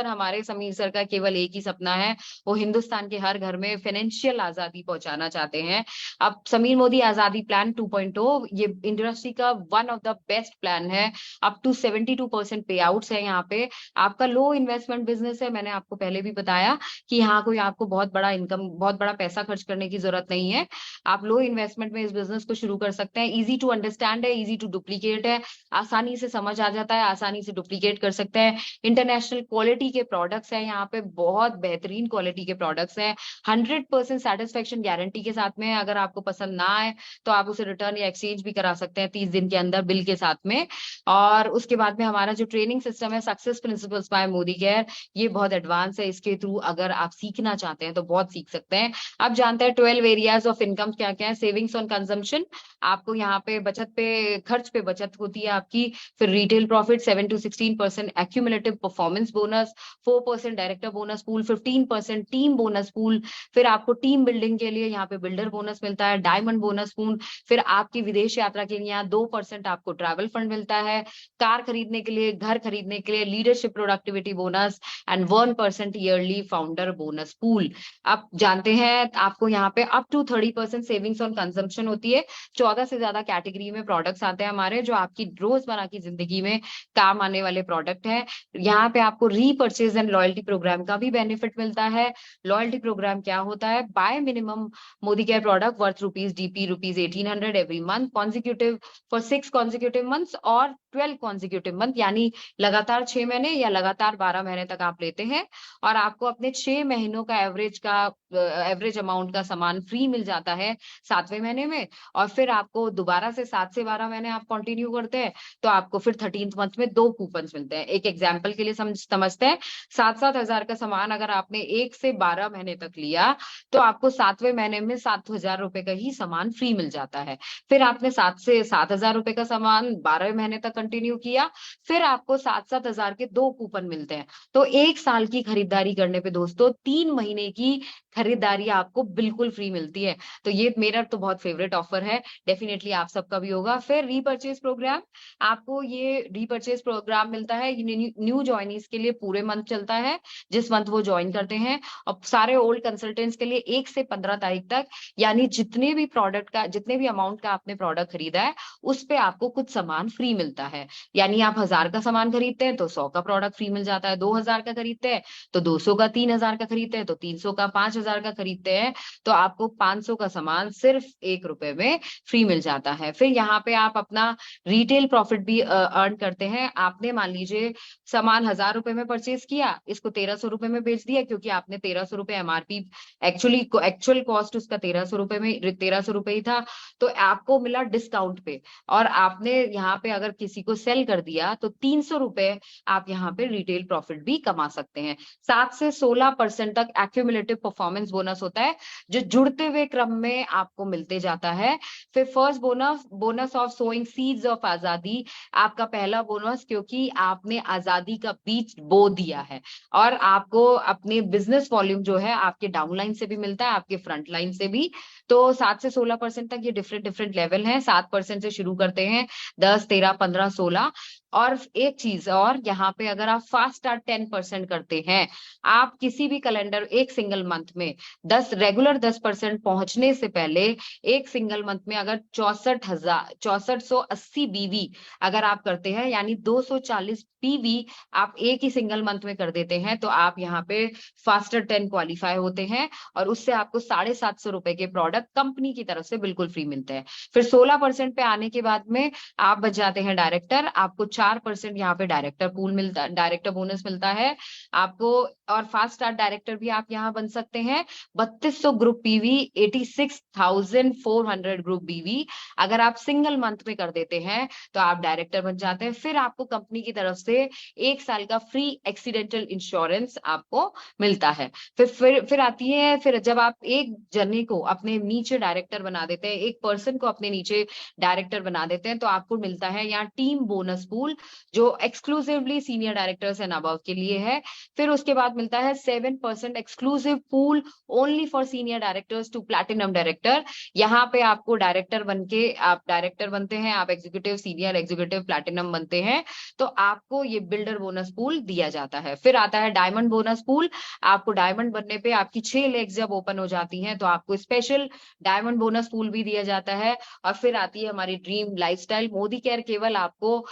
हमारे समीर सर का केवल एक ही सपना है, वो हिंदुस्तान के हर घर में फाइनेंशियल आजादी पहुंचाना चाहते हैं। अब समीर मोदी आजादी प्लान 2.0, ये इंडस्ट्री का one of the best plan है। अप टू 72% पे आउट्स है यहाँ पे। आपका लो इन्वेस्टमेंट बिजनेस है, मैंने आपको पहले भी बताया कि यहाँ कोई आपको बहुत बड़ा पैसा खर्च करने की जरूरत नहीं है। आप लो इन्वेस्टमेंट में इस बिजनेस को शुरू कर सकते हैं। इजी टू अंडरस्टैंड है, इजी टू डुप्लीकेट है, आसानी से समझ आ जाता है, आसानी से डुप्लीकेट कर सकते हैं। इंटरनेशनल क्वालिटी के प्रोडक्ट्स हैं यहाँ पे, बहुत बेहतरीन क्वालिटी के प्रोडक्ट्स हैं। 100% सेटिस्फेक्शन गारंटी के साथ में। अगर आपको पसंद ना आए तो आप उसे रिटर्न या एक्सचेंज भी करा सकते हैं 30 दिन के अंदर बिल के साथ में। और उसके बाद में हमारा जो ट्रेनिंग सिस्टम है success principles by Modicare, ये बहुत एडवांस है। इसके थ्रू अगर आप सीखना चाहते हैं तो बहुत सीख सकते हैं। अब जानते हैं 12 एरियाज ऑफ इनकम क्या क्या है। सेविंग्स ऑन कंजम्पशन, आपको यहाँ पे बचत पे, खर्च पे बचत होती है आपकी। फिर retail profit 7 to 16%, accumulative performance bonus 4%, director bonus pool 15%, team bonus pool. फिर आपको टीम बिल्डिंग के लिए यहाँ पे बिल्डर बोनस मिलता है, डायमंड बोनस पूल। फिर आपकी विदेश यात्रा के लिए यहाँ 2% आपको ट्रैवल फंड मिलता है। कार खरीदने के लिए, घर खरीदने के लिए leadership productivity bonus and 1% yearly founder bonus pool. आप जानते हैं आपको यहाँ पे up to 30% savings on consumption होती है। 14 से ज्यादा कैटेगरी में प्रोडक्ट्स आते हैं हमारे, जो आपकी रोजमर्रा की जिंदगी में काम आने वाले प्रोडक्ट हैं। यहाँ पे आपको रीपर्चेज एंड लॉयल्टी प्रोग्राम का भी बेनिफिट मिलता है। लॉयल्टी प्रोग्राम क्या होता है? Bye minimum Modi care product worth rupees 1800 every month consecutive for 6 consecutive months और 12 कॉन्जिक्यूटिव मंथ, यानी लगातार 6 महीने या लगातार 12 महीने तक आप लेते हैं और आपको अपने 6 महीनों का एवरेज अमाउंट का सामान फ्री मिल जाता है 7वें महीने में। और फिर आपको दोबारा से 7 से 12 महीने आप कंटिन्यू करते हैं तो आपको फिर 13th मंथ में 2 कूपन मिलते हैं। एक एग्जाम्पल के लिए समझते हैं, 7-7 हजार का सामान अगर आपने 1 से 12 महीने तक लिया तो आपको 7वें महीने में 7,000 रुपए का ही सामान फ्री मिल जाता है। फिर आपने 7 से 7,000 रुपए का सामान 12वें महीने तक कंटिन्यू किया, फिर आपको 7-7 हजार के 2 कूपन मिलते हैं। तो 1 साल की खरीदारी करने पे दोस्तों 3 महीने की खरीदारी आपको बिल्कुल फ्री मिलती है। तो ये मेरा तो बहुत फेवरेट ऑफर है, डेफिनेटली आप सबका भी होगा। फिर रीपर्चेज प्रोग्राम, आपको ये रीपर्चेज प्रोग्राम मिलता है न्यू ज्वाइनीज के लिए, पूरे मंथ चलता है जिस मंथ वो ज्वाइन करते हैं। और सारे ओल्ड कंसल्टेंट्स के लिए 1 से 15 तारीख तक, यानी जितने भी अमाउंट का आपने प्रोडक्ट खरीदा है उस पे आपको कुछ सामान फ्री मिलता है। यानी आप 1000 का सामान खरीदते हैं तो 100 का प्रोडक्ट फ्री मिल जाता है, 2000 का खरीदते हैं तो 200 का, 3000 का खरीदते हैं तो 300 का, 5000 का खरीदते हैं तो आपको 500 का सामान सिर्फ 1 रुपए में फ्री मिल जाता है। फिर यहाँ पे आप अपना रिटेल प्रॉफिट भी अर्न करते हैं। आपने मान लीजिए सामान 1000 रुपए में परचेज किया, इसको 1300 रुपए में बेच दिया, क्योंकि आपने 1300 रुपए एमआरपी, एक्चुअल कॉस्ट उसका 1300 रुपए में 1300 रुपए ही था, तो आपको मिला डिस्काउंट पे। और आपने यहाँ पे अगर किसी को सेल कर दिया तो 300 रुपए आप यहाँ पे रिटेल प्रॉफिट भी कमा सकते हैं। 7 से 16% तक एक्यूमुलेटिव परफॉर्मेंस बोनस होता है, जो जुड़ते हुए क्रम में आपको मिलते जाता है। फिर first bonus of sowing seeds of आजादी, आपका पहला बोनस, क्योंकि आपने आजादी का बीज बो दिया है। और आपको अपने बिजनेस वॉल्यूम जो है आपके डाउनलाइन से भी मिलता है, आपके फ्रंट लाइन से भी। तो 7 से 16% तक ये डिफरेंट लेवल हैं। 7% से शुरू करते हैं, 10, 13, 15, 16। और एक चीज और, यहाँ पे अगर आप फास्ट स्टार्ट 10% करते हैं, आप किसी भी कैलेंडर एक सिंगल मंथ में 10% पहुंचने से पहले एक सिंगल मंथ में अगर 6480 बीवी अगर आप करते हैं, यानी 240 बीवी आप एक ही सिंगल मंथ में कर देते हैं, तो आप यहाँ पे फास्टर 10 क्वालिफाई होते हैं और उससे आपको 750 रुपए के प्रोडक्ट कंपनी की तरफ से बिल्कुल फ्री मिलते हैं। फिर 16% पे आने के बाद में आप बच जाते हैं डायरेक्टर, आपको 4% यहाँ पे डायरेक्टर बोनस मिलता है आपको। और फास्ट स्टार्ट डायरेक्टर भी आप यहाँ बन सकते हैं। 3200 ग्रुप पीवी, 86,400 ग्रुप बीवी अगर आप सिंगल मंथ में कर देते हैं तो आप डायरेक्टर बन जाते हैं। फिर आपको कंपनी की तरफ से 1 साल का फ्री एक्सीडेंटल इंश्योरेंस आपको मिलता है। फिर आती है, फिर जब आप एक जने को अपने नीचे डायरेक्टर बना देते हैं, एक पर्सन को अपने नीचे डायरेक्टर बना देते हैं, तो आपको मिलता है यहाँ टीम बोनस पूल, जो exclusively senior directors and above के लिए है। फिर उसके बाद मिलता है 7% exclusive pool only for senior directors to platinum director. यहाँ पे आपको डायरेक्टर बनते हैं, आप एग्जीक्यूटिव, सीनियर एग्जीक्यूटिव, प्लैटिनम बनते हैं, तो आपको ये बिल्डर बोनस पूल दिया जाता है। फिर आता है डायमंड बोनस पूल, आपको डायमंड बनने पे आपकी 6 लेग्स जब ओपन हो जाती हैं तो आपको स्पेशल डायमंड बोनस पूल भी दिया जाता है। और फिर आती है हमारी ड्रीम लाइफस्टाइल। मोदी केयर केवल आपको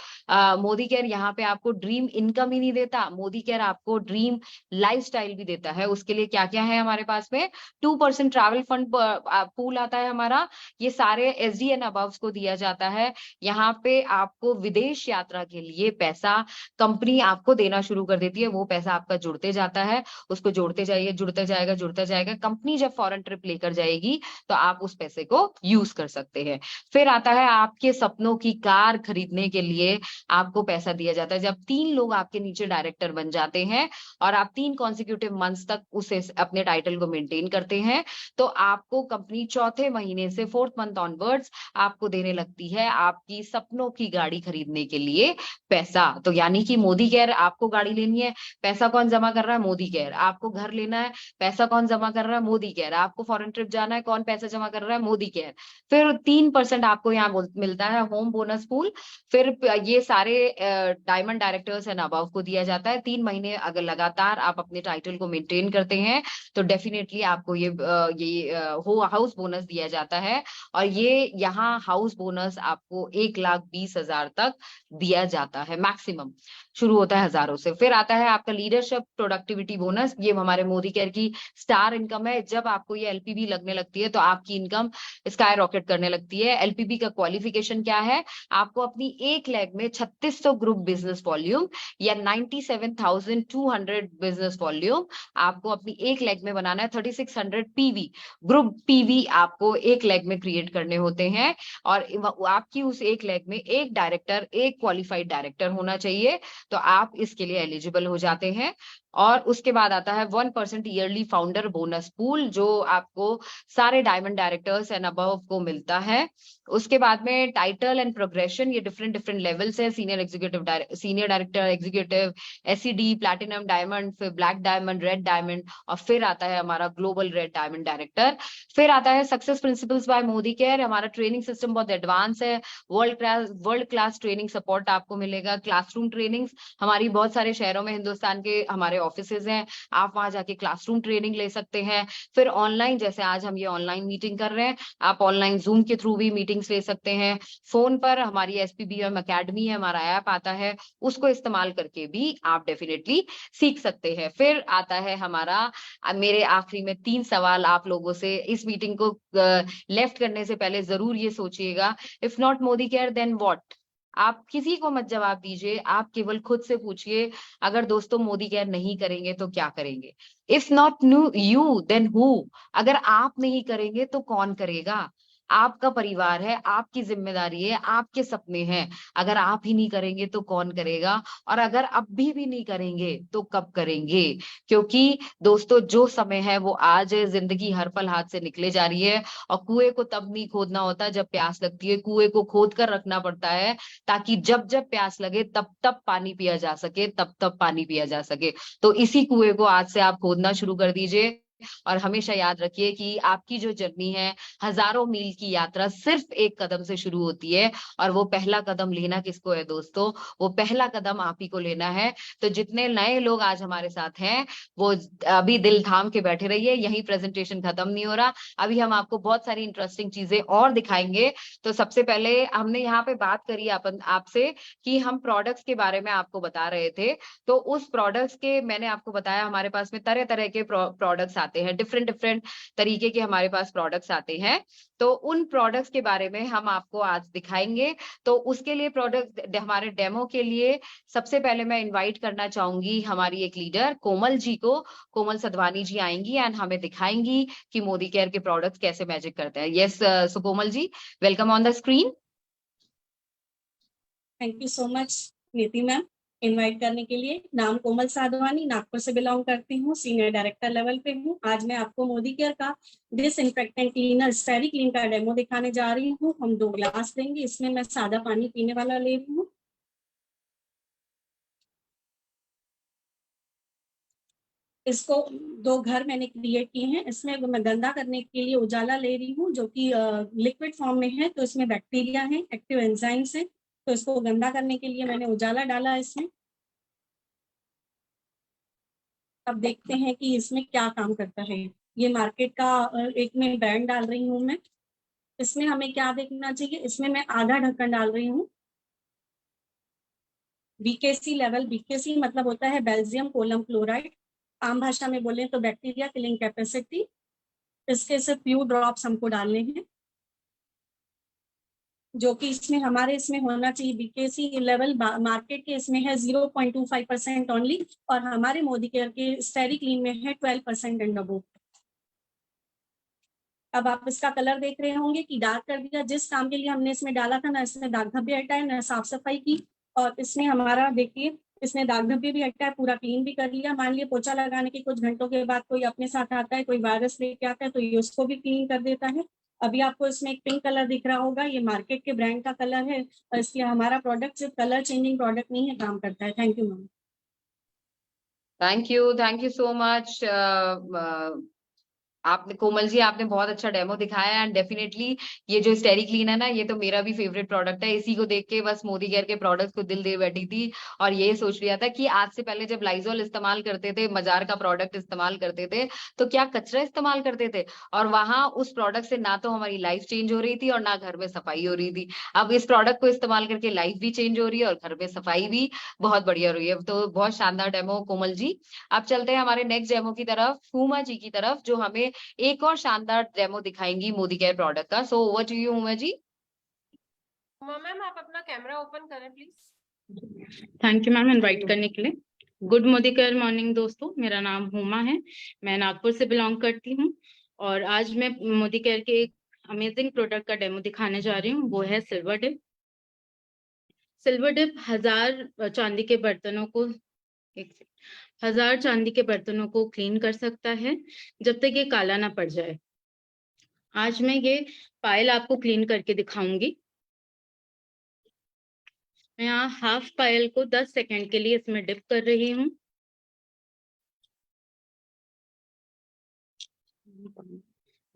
मोदी केयर यहाँ पे आपको ड्रीम इनकम ही नहीं देता, मोदी केयर आपको ड्रीम लाइफस्टाइल भी देता है। उसके लिए क्या क्या है हमारे पास में, 2% ट्रैवल फंड पूल आता है हमारा, ये सारे एसडी एंड अबव को दिया जाता है। यहाँ पे आपको विदेश यात्रा के लिए पैसा कंपनी आपको देना शुरू कर देती है, वो पैसा आपका जुड़ते जाता है, उसको जोड़ते जाइए, जुड़ता जाएगा। कंपनी जब फॉरेन ट्रिप लेकर जाएगी तो आप उस पैसे को यूज कर सकते हैं। फिर आता है आपके सपनों की कार खरीदने के लिए आपको पैसा दिया जाता है। जब 3 लोग आपके नीचे डायरेक्टर बन जाते हैं और आप 3 कॉन्सिक्यूटिव मंथ्स तक उसे अपने टाइटल को मेंटेन करते हैं, तो आपको कंपनी चौथे महीने से 4th मंथ ऑनवर्ड्स आपको देने लगती है आपकी सपनों की गाड़ी खरीदने के लिए पैसा। तो यानी कि मोदी केयर, आपको गाड़ी लेनी है, पैसा कौन जमा कर रहा है, मोदी केयर। आपको घर लेना है, पैसा कौन जमा कर रहा है, मोदी केयर। आपको फॉरेन ट्रिप जाना है, कौन पैसा जमा कर रहा है, मोदी केयर। फिर 3% आपको यहाँ मिलता है होम बोनस पूल। फिर ये सारे डायमंड डायरेक्टर्स एंड अबव को दिया जाता है। 3 महीने अगर लगातार आप अपने टाइटल को मेंटेन करते हैं तो डेफिनेटली आपको ये हाउस बोनस दिया जाता है। और ये यहाँ हाउस बोनस आपको 1,20,000 तक दिया जाता है, मैक्सिमम शुरू होता है हजारों से। फिर आता है आपका लीडरशिप प्रोडक्टिविटी बोनस, ये हमारे मोदी केयर की स्टार इनकम है। जब आपको ये एलपीबी लगने लगती है तो आपकी इनकम स्काई रॉकेट करने लगती है। एलपीबी का क्वालिफिकेशन क्या है, आपको अपनी एक लेग में 3600 ग्रुप बिजनेस वॉल्यूम या 97,200 बिजनेस वॉल्यूम आपको अपनी एक लेग में बनाना है। 3600 पीवी ग्रुप पीवी आपको एक लेग में क्रिएट करने होते हैं। और आपकी उस एक लेग में एक डायरेक्टर, एक क्वालिफाइड डायरेक्टर होना चाहिए, तो आप इसके लिए एलिजिबल हो जाते हैं। और उसके बाद आता है 1% ईयरली फाउंडर बोनस पूल, जो आपको सारे डायमंड डायरेक्टर्स एंड अबव को मिलता है। उसके बाद में टाइटल एंड प्रोग्रेशन, ये डिफरेंट डिफरेंट लेवल्स है, senior director, executive, SED, platinum diamond, फिर ब्लैक डायमंड, रेड डायमंड, और फिर आता है हमारा ग्लोबल रेड डायमंड डायरेक्टर। फिर आता है success principles by Modicare. हमारा ट्रेनिंग सिस्टम बहुत एडवांस है, वर्ल्ड क्लास ट्रेनिंग सपोर्ट आपको मिलेगा। क्लासरूम ट्रेनिंग्स हमारी बहुत सारे शहरों में हिंदुस्तान के हमारे ऑफिसेज हैं, आप वहां जाके क्लासरूम ट्रेनिंग ले सकते हैं। फिर ऑनलाइन, जैसे आज हम ये ऑनलाइन मीटिंग कर रहे हैं, आप ऑनलाइन जूम के थ्रू भी मीटिंग्स ले सकते हैं। फोन पर हमारी एसपीबीएम अकेडमी है, हमारा ऐप आता है, उसको इस्तेमाल करके भी आप डेफिनेटली सीख सकते हैं। फिर आता है हमारा मेरे आखिरी में 3 सवाल आप लोगों से, इस मीटिंग को लेफ्ट करने से पहले जरूर ये सोचिएगा, if not Modicare then what. आप किसी को मत जवाब दीजिए, आप केवल खुद से पूछिए, अगर दोस्तों मोदी केयर नहीं करेंगे तो क्या करेंगे। If not you then who, अगर आप नहीं करेंगे तो कौन करेगा। आपका परिवार है, आपकी जिम्मेदारी है, आपके सपने हैं, अगर आप ही नहीं करेंगे तो कौन करेगा। और अगर अब भी नहीं करेंगे तो कब करेंगे। क्योंकि दोस्तों जो समय है वो आज है, जिंदगी हर पल हाथ से निकले जा रही है। और कुएं को तब नहीं खोदना होता जब प्यास लगती है, कुएं को खोद कर रखना पड़ता है, ताकि जब जब प्यास लगे तब तब पानी पिया जा सके, तब तब पानी पिया जा सके। तो इसी कुएं को आज से आप खोदना शुरू कर दीजिए। और हमेशा याद रखिए कि आपकी जो जर्नी है, हजारों मील की यात्रा सिर्फ एक कदम से शुरू होती है। और वो पहला कदम लेना किसको है दोस्तों, वो पहला कदम आप ही को लेना है। तो जितने नए लोग आज हमारे साथ हैं, वो अभी दिल थाम के बैठे रहिए, यही प्रेजेंटेशन खत्म नहीं हो रहा, अभी हम आपको बहुत सारी इंटरेस्टिंग चीजें और दिखाएंगे। तो सबसे पहले हमने यहाँ पे बात करी अपन आपसे कि हम प्रोडक्ट्स के बारे में आपको बता रहे थे। तो उस प्रोडक्ट्स के मैंने आपको बताया, हमारे पास में तरह तरह के प्रोडक्ट्स आते हैं, डिफरेंट डिफरेंट तरीके के हमारे पास प्रोडक्ट्स आते हैं। तो उन प्रोडक्ट्स के बारे में हम आपको आज दिखाएंगे। तो उसके लिए प्रोडक्ट हमारे डेमो के लिए सबसे पहले मैं इनवाइट करना चाहूंगी हमारी एक लीडर कोमल जी को। कोमल सधवानी जी आएंगी एंड हमें दिखाएंगी कि मोदी केयर के प्रोडक्ट्स कैसे मैजिक करते हैं। Yes, so Komal ji, welcome on the screen. Thank you so much Niti ma'am invite करने के लिए। नाम कोमल साधवानी, नागपुर से बिलोंग करती हूँ, सीनियर डायरेक्टर लेवल पे हूँ। आज मैं आपको मोदी केयर का डिसइंफेक्टेंट क्लीनर स्टेरी क्लीन का डेमो दिखाने जा रही हूँ। हम 2 ग्लास लेंगे, इसमें मैं सादा पानी पीने वाला ले रही हूँ। इसको 2 घर मैंने क्रिएट किए हैं। इसमें मैं गंदा करने के लिए उजाला ले रही हूँ, जो कि लिक्विड फॉर्म में है, तो इसमें बैक्टीरिया है, एक्टिव एंजाइम्स है, तो इसको गंदा करने के लिए मैंने उजाला डाला इसमें। अब देखते हैं कि इसमें क्या काम करता है। ये मार्केट का एक में ब्रांड डाल रही हूँ मैं। इसमें हमें क्या देखना चाहिए, इसमें मैं आधा ढक्कन डाल रही हूँ। बीकेसी लेवल, बीकेसी मतलब होता है बेल्जियम कोलम क्लोराइड, आम भाषा में बोलें तो बैक्टीरिया किलिंग कैपेसिटी। इसके सिर्फ फ्यू ड्रॉप्स हमको डालने हैं, जो कि इसमें हमारे इसमें होना चाहिए। बीकेसी लेवल मार्केट के इसमें है 0.25% ओनली, और हमारे मोदी केयर के स्टेरी क्लीन में है 12% एंड अबोव। अब आप इसका कलर देख रहे होंगे कि डार्क कर दिया। जिस काम के लिए हमने इसमें डाला था ना, इसमें दाग धब्बे हटाए, ना साफ सफाई की, और इसमें हमारा देखिए इसने दाग धब्बे भी हटाए, पूरा क्लीन भी कर लिया। मान लिया पोछा लगाने के कुछ घंटों के बाद कोई अपने साथ आता है, कोई वायरस लेके आता है, तो ये उसको भी क्लीन कर देता है। अभी आपको इसमें एक पिंक कलर दिख रहा होगा, ये मार्केट के ब्रांड का कलर है, और इसलिए हमारा प्रोडक्ट सिर्फ कलर चेंजिंग प्रोडक्ट नहीं है, काम करता है। Thank you ma'am. Thank you so much. आपने कोमल जी, आपने बहुत अच्छा डेमो दिखाया, एंड डेफिनेटली ये जो स्टेरी क्लीन है ना, ये तो मेरा भी फेवरेट प्रोडक्ट है। इसी को देख के बस मोदी केयर के प्रोडक्ट्स को दिल दे बैठी थी, और ये सोच लिया था कि आज से पहले जब लाइजॉल इस्तेमाल करते थे, मजार का प्रोडक्ट इस्तेमाल करते थे, तो क्या कचरा इस्तेमाल करते थे, और वहां उस प्रोडक्ट से ना तो हमारी लाइफ चेंज हो रही थी और ना घर में सफाई हो रही थी। अब इस प्रोडक्ट को इस्तेमाल करके लाइफ भी चेंज हो रही है और घर में सफाई भी बहुत बढ़िया हो रही है। तो बहुत शानदार डेमो कोमल जी। अब चलते हैं हमारे नेक्स्ट डेमो की तरफ, हुमा जी की तरफ, जो हमें एक और शानदार डेमो दिखाएंगी मोदी केयर प्रोडक्ट का। So over to you Huma ji. Huma ma'am, आप अपना कैमरा ओपन करें please. Thank you ma'am invite करने के लिए। गुड मोदी केयर मॉर्निंग दोस्तों, मेरा नाम हुमा है, मैं नागपुर से बिलोंग करती हूँ, और आज मैं मोदी केयर के एक अमेजिंग प्रोडक्ट का डेमो दिखाने जा रही हूँ, वो है सिल्वर डिप। सिल्वर डिप 1000 चांदी के बर्तनों को 1000 चांदी के बर्तनों को क्लीन कर सकता है, जब तक ये काला ना पड़ जाए। आज मैं ये पायल आपको क्लीन करके दिखाऊंगी। मैं यहाँ हाफ पायल को 10 सेकंड के लिए इसमें डिप कर रही हूँ।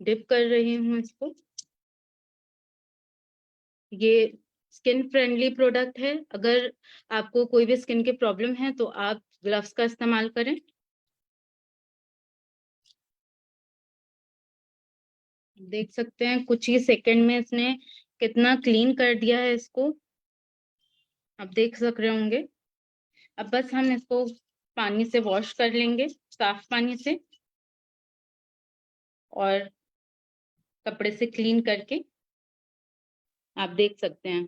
डिप कर रही हूँ इसको। ये स्किन फ्रेंडली प्रोडक्ट है, अगर आपको कोई भी स्किन की प्रॉब्लम है तो आप ग्लव्स का इस्तेमाल करें। देख सकते हैं कुछ ही सेकंड में इसने कितना क्लीन कर दिया है इसको, आप देख सक रहे होंगे। अब बस हम इसको पानी से वॉश कर लेंगे, साफ पानी से, और कपड़े से क्लीन करके। आप देख सकते हैं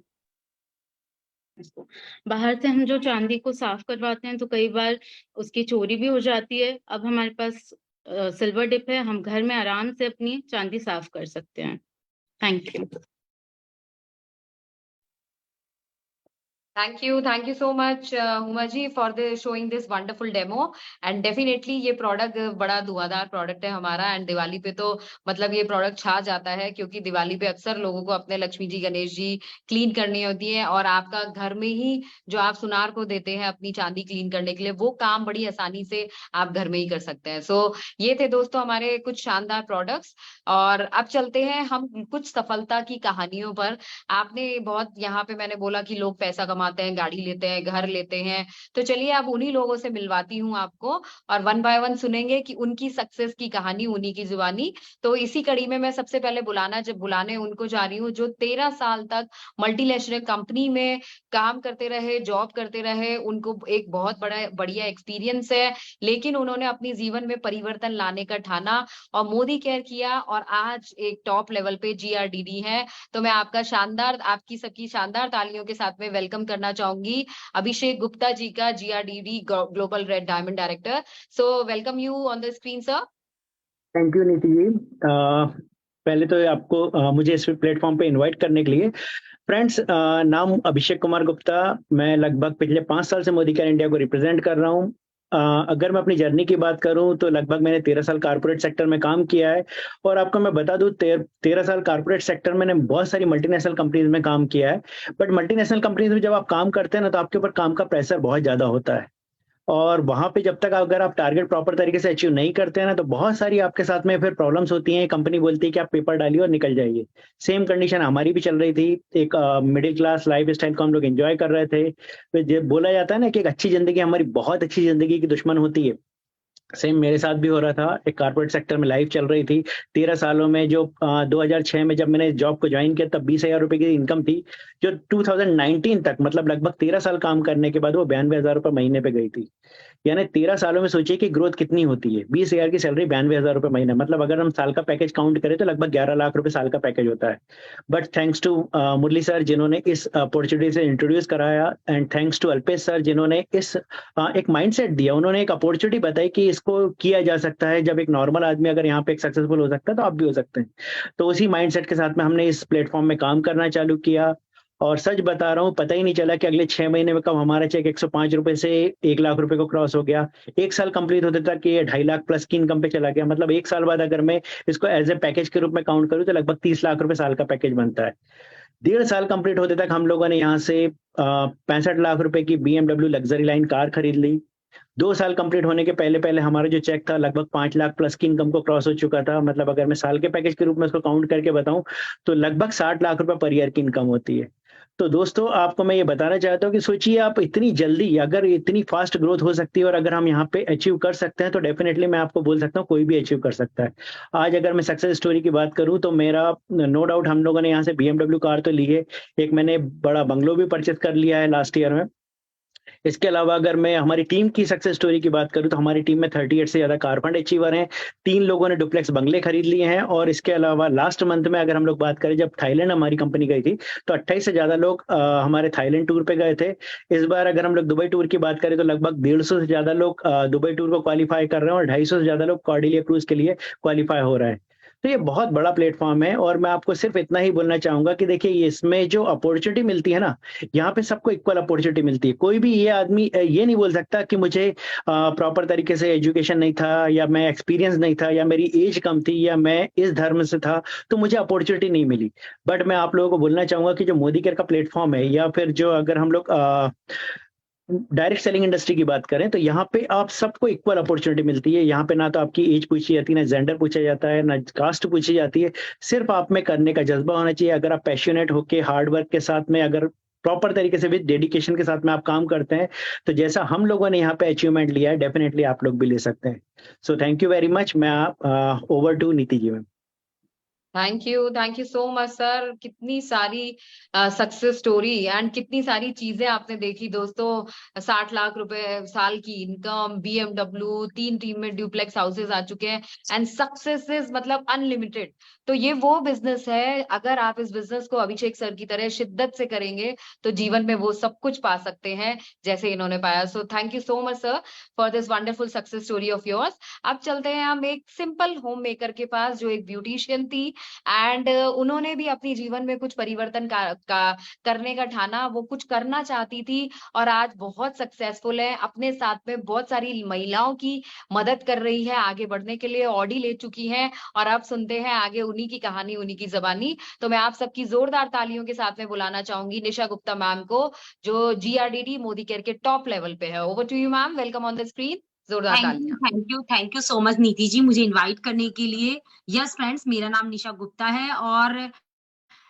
इसको। बाहर से हम जो चांदी को साफ करवाते हैं तो कई बार उसकी चोरी भी हो जाती है। अब हमारे पास सिल्वर डिप है, हम घर में आराम से अपनी चांदी साफ कर सकते हैं। Thank you. Thank you so much Huma ji for the showing this wonderful demo. And definitely ये प्रोडक्ट बड़ा धुआंधार प्रोडक्ट है हमारा, एंड दिवाली पे तो मतलब ये प्रोडक्ट छा जाता है, क्योंकि दिवाली पे अक्सर लोगों को अपने लक्ष्मी जी गणेश जी क्लीन करनी होती है, और आपका घर में ही जो आप सुनार को देते हैं अपनी चांदी क्लीन करने के लिए, वो काम बड़ी आसानी से आप घर में ही कर सकते हैं। सो ये थे दोस्तों हमारे कुछ शानदार प्रोडक्ट्स, और अब चलते हैं हम कुछ सफलता की कहानियों पर। आपने बहुत यहाँ पे मैंने बोला कि लोग पैसा कमाते हैं, गाड़ी लेते हैं, घर लेते हैं, तो चलिए अब उन्हीं लोगों से मिलवाती हूँ आपको, और वन बाय वन सुनेंगे कि उनकी सक्सेस की कहानी उन्हीं की जुबानी। तो इसी कड़ी में मैं सबसे पहले बुलाने उनको जा रही हूँ, जो 13 साल तक मल्टीनेशनल कंपनी में काम करते रहे, जॉब करते रहे, उनको एक बहुत बढ़िया एक्सपीरियंस है, लेकिन उन्होंने अपनी जीवन में परिवर्तन लाने का ठाना और मोदी केयर किया, और आज एक टॉप लेवल पे GRDD है। तो मैं आपकी सबकी शानदार तालियों के साथ में वेलकम करना चाहूंगी अभिषेक गुप्ता जी का, GRDD global red diamond director. So welcome you on the screen sir. Thank you नीति जी। पहले तो आपको मुझे इस प्लेटफॉर्म पे इनवाइट करने के लिए। फ्रेंड्स, नाम अभिषेक कुमार गुप्ता, मैं लगभग पिछले 5 साल से मोदी केयर इंडिया को रिप्रेजेंट कर रहा हूँ। अगर मैं अपनी जर्नी की बात करूं तो लगभग मैंने 13 साल कारपोरेट सेक्टर में काम किया है, और आपको मैं बता दूं 13 साल कारपोरेट सेक्टर में मैंने बहुत सारी मल्टीनेशनल कंपनीज में काम किया है। बट मल्टीनेशनल कंपनीज में जब आप काम करते हैं ना, तो आपके ऊपर काम का प्रेशर बहुत ज्यादा होता है, और वहां पे जब तक अगर आप टारगेट प्रॉपर तरीके से अचीव नहीं करते हैं ना, तो बहुत सारी आपके साथ में फिर प्रॉब्लम्स होती हैं। कंपनी बोलती है कि आप पेपर डालिए और निकल जाइए। सेम कंडीशन हमारी भी चल रही थी। एक मिडिल क्लास लाइफ स्टाइल को हम लोग एंजॉय कर रहे थे। तो बोला जाता है ना कि एक अच्छी जिंदगी हमारी बहुत अच्छी जिंदगी की दुश्मन होती है। सेम मेरे साथ भी हो रहा था। एक कॉर्पोरेट सेक्टर में लाइफ चल रही थी। 13 सालों में जो 2006 में जब मैंने जॉब को ज्वाइन किया तब 20,000 रुपए की इनकम थी, जो 2019 तक मतलब लगभग 13 साल काम करने के बाद वो 92,000 रुपए महीने पे गई थी। यानी 13 सालों में सोचिए कि ग्रोथ कितनी होती है। 20,000 की सैलरी 92,000 रुपए महीना, मतलब अगर हम साल का पैकेज काउंट करें तो लगभग 11 लाख रुपए साल का पैकेज होता है। But thanks to Murli sir जिन्होंने इस अपॉर्चुनिटी से इंट्रोड्यूस कराया, and thanks to Alpesh sir जिन्होंने इस एक माइंडसेट दिया, उन्होंने एक अपॉर्चुनिटी बताई कि इसको किया जा सकता है। जब एक नॉर्मल आदमी अगर यहाँ पे एक सक्सेसफुल हो सकता है तो आप भी हो सकते हैं। तो उसी माइंडसेट के साथ में हमने इस प्लेटफॉर्म में काम करना चालू किया, और सच बता रहा हूँ पता ही नहीं चला कि अगले 6 महीने में कब हमारा चेक 105 रुपए से 1 लाख रुपए को क्रॉस हो गया। 1 साल कंप्लीट होते तक ये 2.5 लाख प्लस की इनकम पे चला गया। मतलब 1 साल बाद अगर मैं इसको एज ए पैकेज के रूप में काउंट करूँ तो लगभग 30 लाख रुपए साल का पैकेज बनता है। 1.5 साल कंप्लीट होते तक हम लोगों ने यहाँ से 65 लाख रुपए की BMW लग्जरी लाइन कार खरीद ली। 2 साल कंप्लीट होने के पहले पहले हमारा जो चेक था लगभग 5 लाख प्लस की इनकम को क्रॉस हो चुका था। मतलब अगर मैं साल के पैकेज के रूप में इसको काउंट करके बताऊं तो लगभग 60 लाख रुपए पर ईयर की इनकम होती है। तो दोस्तों आपको मैं ये बताना चाहता हूँ कि सोचिए आप इतनी जल्दी अगर इतनी फास्ट ग्रोथ हो सकती है और अगर हम यहाँ पे अचीव कर सकते हैं तो डेफिनेटली मैं आपको बोल सकता हूँ कोई भी अचीव कर सकता है। आज अगर मैं सक्सेस स्टोरी की बात करूँ तो मेरा नो डाउट हम लोगों ने यहाँ से BMW कार तो ली है, एक मैंने बड़ा बंगलो भी परचेस कर लिया है लास्ट ईयर में। इसके अलावा अगर मैं हमारी टीम की सक्सेस स्टोरी की बात करूं तो हमारी टीम में 38 से ज्यादा कार फंड अचीवर हैं। 3 लोगों ने डुप्लेक्स बंगले खरीद लिए हैं। और इसके अलावा लास्ट मंथ में अगर हम लोग बात करें, जब थाईलैंड हमारी कंपनी गई थी तो 28 से ज्यादा लोग हमारे थाईलैंड टूर पे गए थे। इस बार अगर हम लोग दुबई टूर की बात करें तो लगभग 150 से ज्यादा लोग दुबई टूर को क्वालिफाई कर रहे हैं और 250 से ज्यादा लोग कॉर्डिलिया क्रूज के लिए क्वालिफाई हो रहे हैं। तो ये बहुत बड़ा प्लेटफॉर्म है और मैं आपको सिर्फ इतना ही बोलना चाहूंगा कि देखिए इसमें जो अपॉर्चुनिटी मिलती है ना, यहाँ पे सबको इक्वल अपॉर्चुनिटी मिलती है। कोई भी ये आदमी ये नहीं बोल सकता कि मुझे प्रॉपर तरीके से एजुकेशन नहीं था, या मैं एक्सपीरियंस नहीं था, या मेरी एज कम थी, या मैं इस धर्म से था तो मुझे अपॉर्चुनिटी नहीं मिली। बट मैं आप लोगों को बोलना चाहूंगा कि जो मोदी केयर का प्लेटफॉर्म है, या फिर जो अगर हम लोग डायरेक्ट सेलिंग इंडस्ट्री की बात करें तो यहाँ पे आप सबको इक्वल अपॉर्चुनिटी मिलती है। यहाँ पे ना तो आपकी एज पूछी जाती है, ना जेंडर पूछा जाता है, ना कास्ट पूछी जाती है। सिर्फ आप में करने का जज्बा होना चाहिए। अगर आप पैशनेट होके हार्ड वर्क के साथ में, अगर प्रॉपर तरीके से भी डेडिकेशन के साथ में आप काम करते हैं तो जैसा हम लोगों ने यहाँ पे अचीवमेंट लिया है डेफिनेटली आप लोग भी ले सकते हैं। So thank you very much. मैं आप over to Niti ji ma'am. Thank you so much sir. कितनी सारी सक्सेस स्टोरी एंड कितनी सारी चीजें आपने देखी दोस्तों। 60 लाख रुपए साल की इनकम, BMW, 3 टीम में ड्यूप्लेक्स हाउसेस आ चुके हैं एंड सक्सेसेस मतलब अनलिमिटेड। तो ये वो बिजनेस है, अगर आप इस बिजनेस को अभिषेक सर की तरह शिद्दत से करेंगे तो जीवन में वो सब कुछ पा सकते हैं जैसे इन्होंने पाया। सो thank you so much sir for this wonderful success story of yours. अब चलते हैं हम एक सिंपल होम मेकर के पास जो एक ब्यूटिशियन थी एंड उन्होंने भी अपनी जीवन में कुछ परिवर्तन करने का ठाना। वो कुछ करना चाहती थी और आज बहुत सक्सेसफुल है। अपने साथ में बहुत सारी महिलाओं की मदद कर रही है आगे बढ़ने के लिए। ऑडी ले चुकी हैं और अब सुनते हैं आगे उन्हीं की कहानी, उन्हीं की जबानी। तो मैं आप सबकी जोरदार तालियों के साथ में बुलाना चाहूंगी निशा गुप्ता मैम को, जो GRDD मोदी केयर के टॉप लेवल पे है। Over to you ma'am, welcome on the screen. जोरदार तालियां। Thank you so much Niti जी मुझे इनवाइट करने के लिए। यस फ्रेंड्स, मेरा नाम निशा गुप्ता है और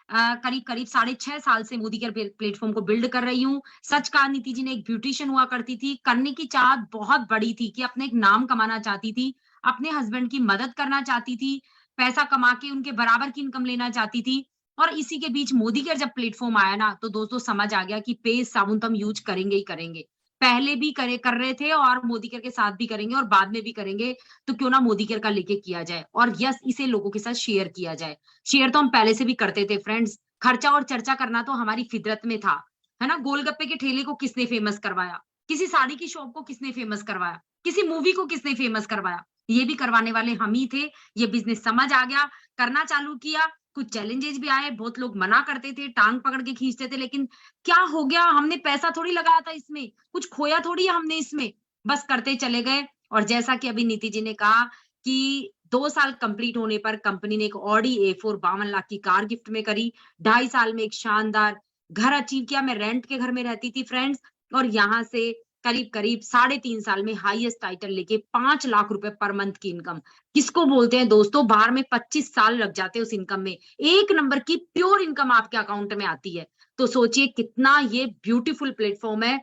करीब 6.5 साल से मोदी केयर प्लेटफॉर्म को बिल्ड कर रही हूँ। सच कहा, नीति जी ने एक ब्यूटिशियन हुआ करती थी, करने की चाहत बहुत बड़ी थी कि अपने एक नाम कमाना चाहती थी, अपने हस्बैंड की मदद करना चाहती थी, पैसा कमा के उनके बराबर की इनकम लेना चाहती थी। और इसी के बीच मोदी केयर जब प्लेटफॉर्म आया ना तो दोस्तों समझ आ गया कि पेस्ट साबुन तो हम यूज करेंगे ही करेंगे। पहले भी कर रहे थे और मोदी केयर के साथ भी करेंगे और बाद में भी करेंगे, तो क्यों ना मोदी केयर का लेके किया जाए और यस इसे लोगों के साथ शेयर किया जाए। शेयर तो हम पहले से भी करते थे फ्रेंड्स, खर्चा और चर्चा करना तो हमारी फितरत में था, है ना। गोलगप्पे के ठेले को किसने फेमस करवाया, किसी साड़ी की शॉप को किसने फेमस करवाया, किसी मूवी को किसने फेमस करवाया, ये भी करवाने वाले हम ही थे। ये बिजनेस समझ आ गया, करना चालू किया। कुछ चैलेंजेस भी आए, बहुत लोग मना करते थे, टांग पकड़ के खींचते थे, लेकिन क्या हो गया, हमने पैसा थोड़ी लगाया था इसमें, कुछ खोया थोड़ी है हमने इसमें, बस करते चले गए। और जैसा कि अभी नीति जी ने कहा कि 2 साल कंप्लीट होने पर कंपनी ने एक ऑडी A4 52 लाख की कार गिफ्ट में करी। 2.5 साल में एक शानदार घर अचीव किया। मैं रेंट के घर में रहती थी फ्रेंड्स, और यहाँ से करीब 3.5 साल में हाईएस्ट टाइटल लेके 5 लाख रुपए पर मंथ की इनकम। किसको बोलते हैं दोस्तों, बाहर में 25 साल लग जाते हैं उस इनकम में, 1 नंबर की प्योर इनकम आपके अकाउंट में आती है। तो सोचिए कितना ये ब्यूटीफुल प्लेटफॉर्म है।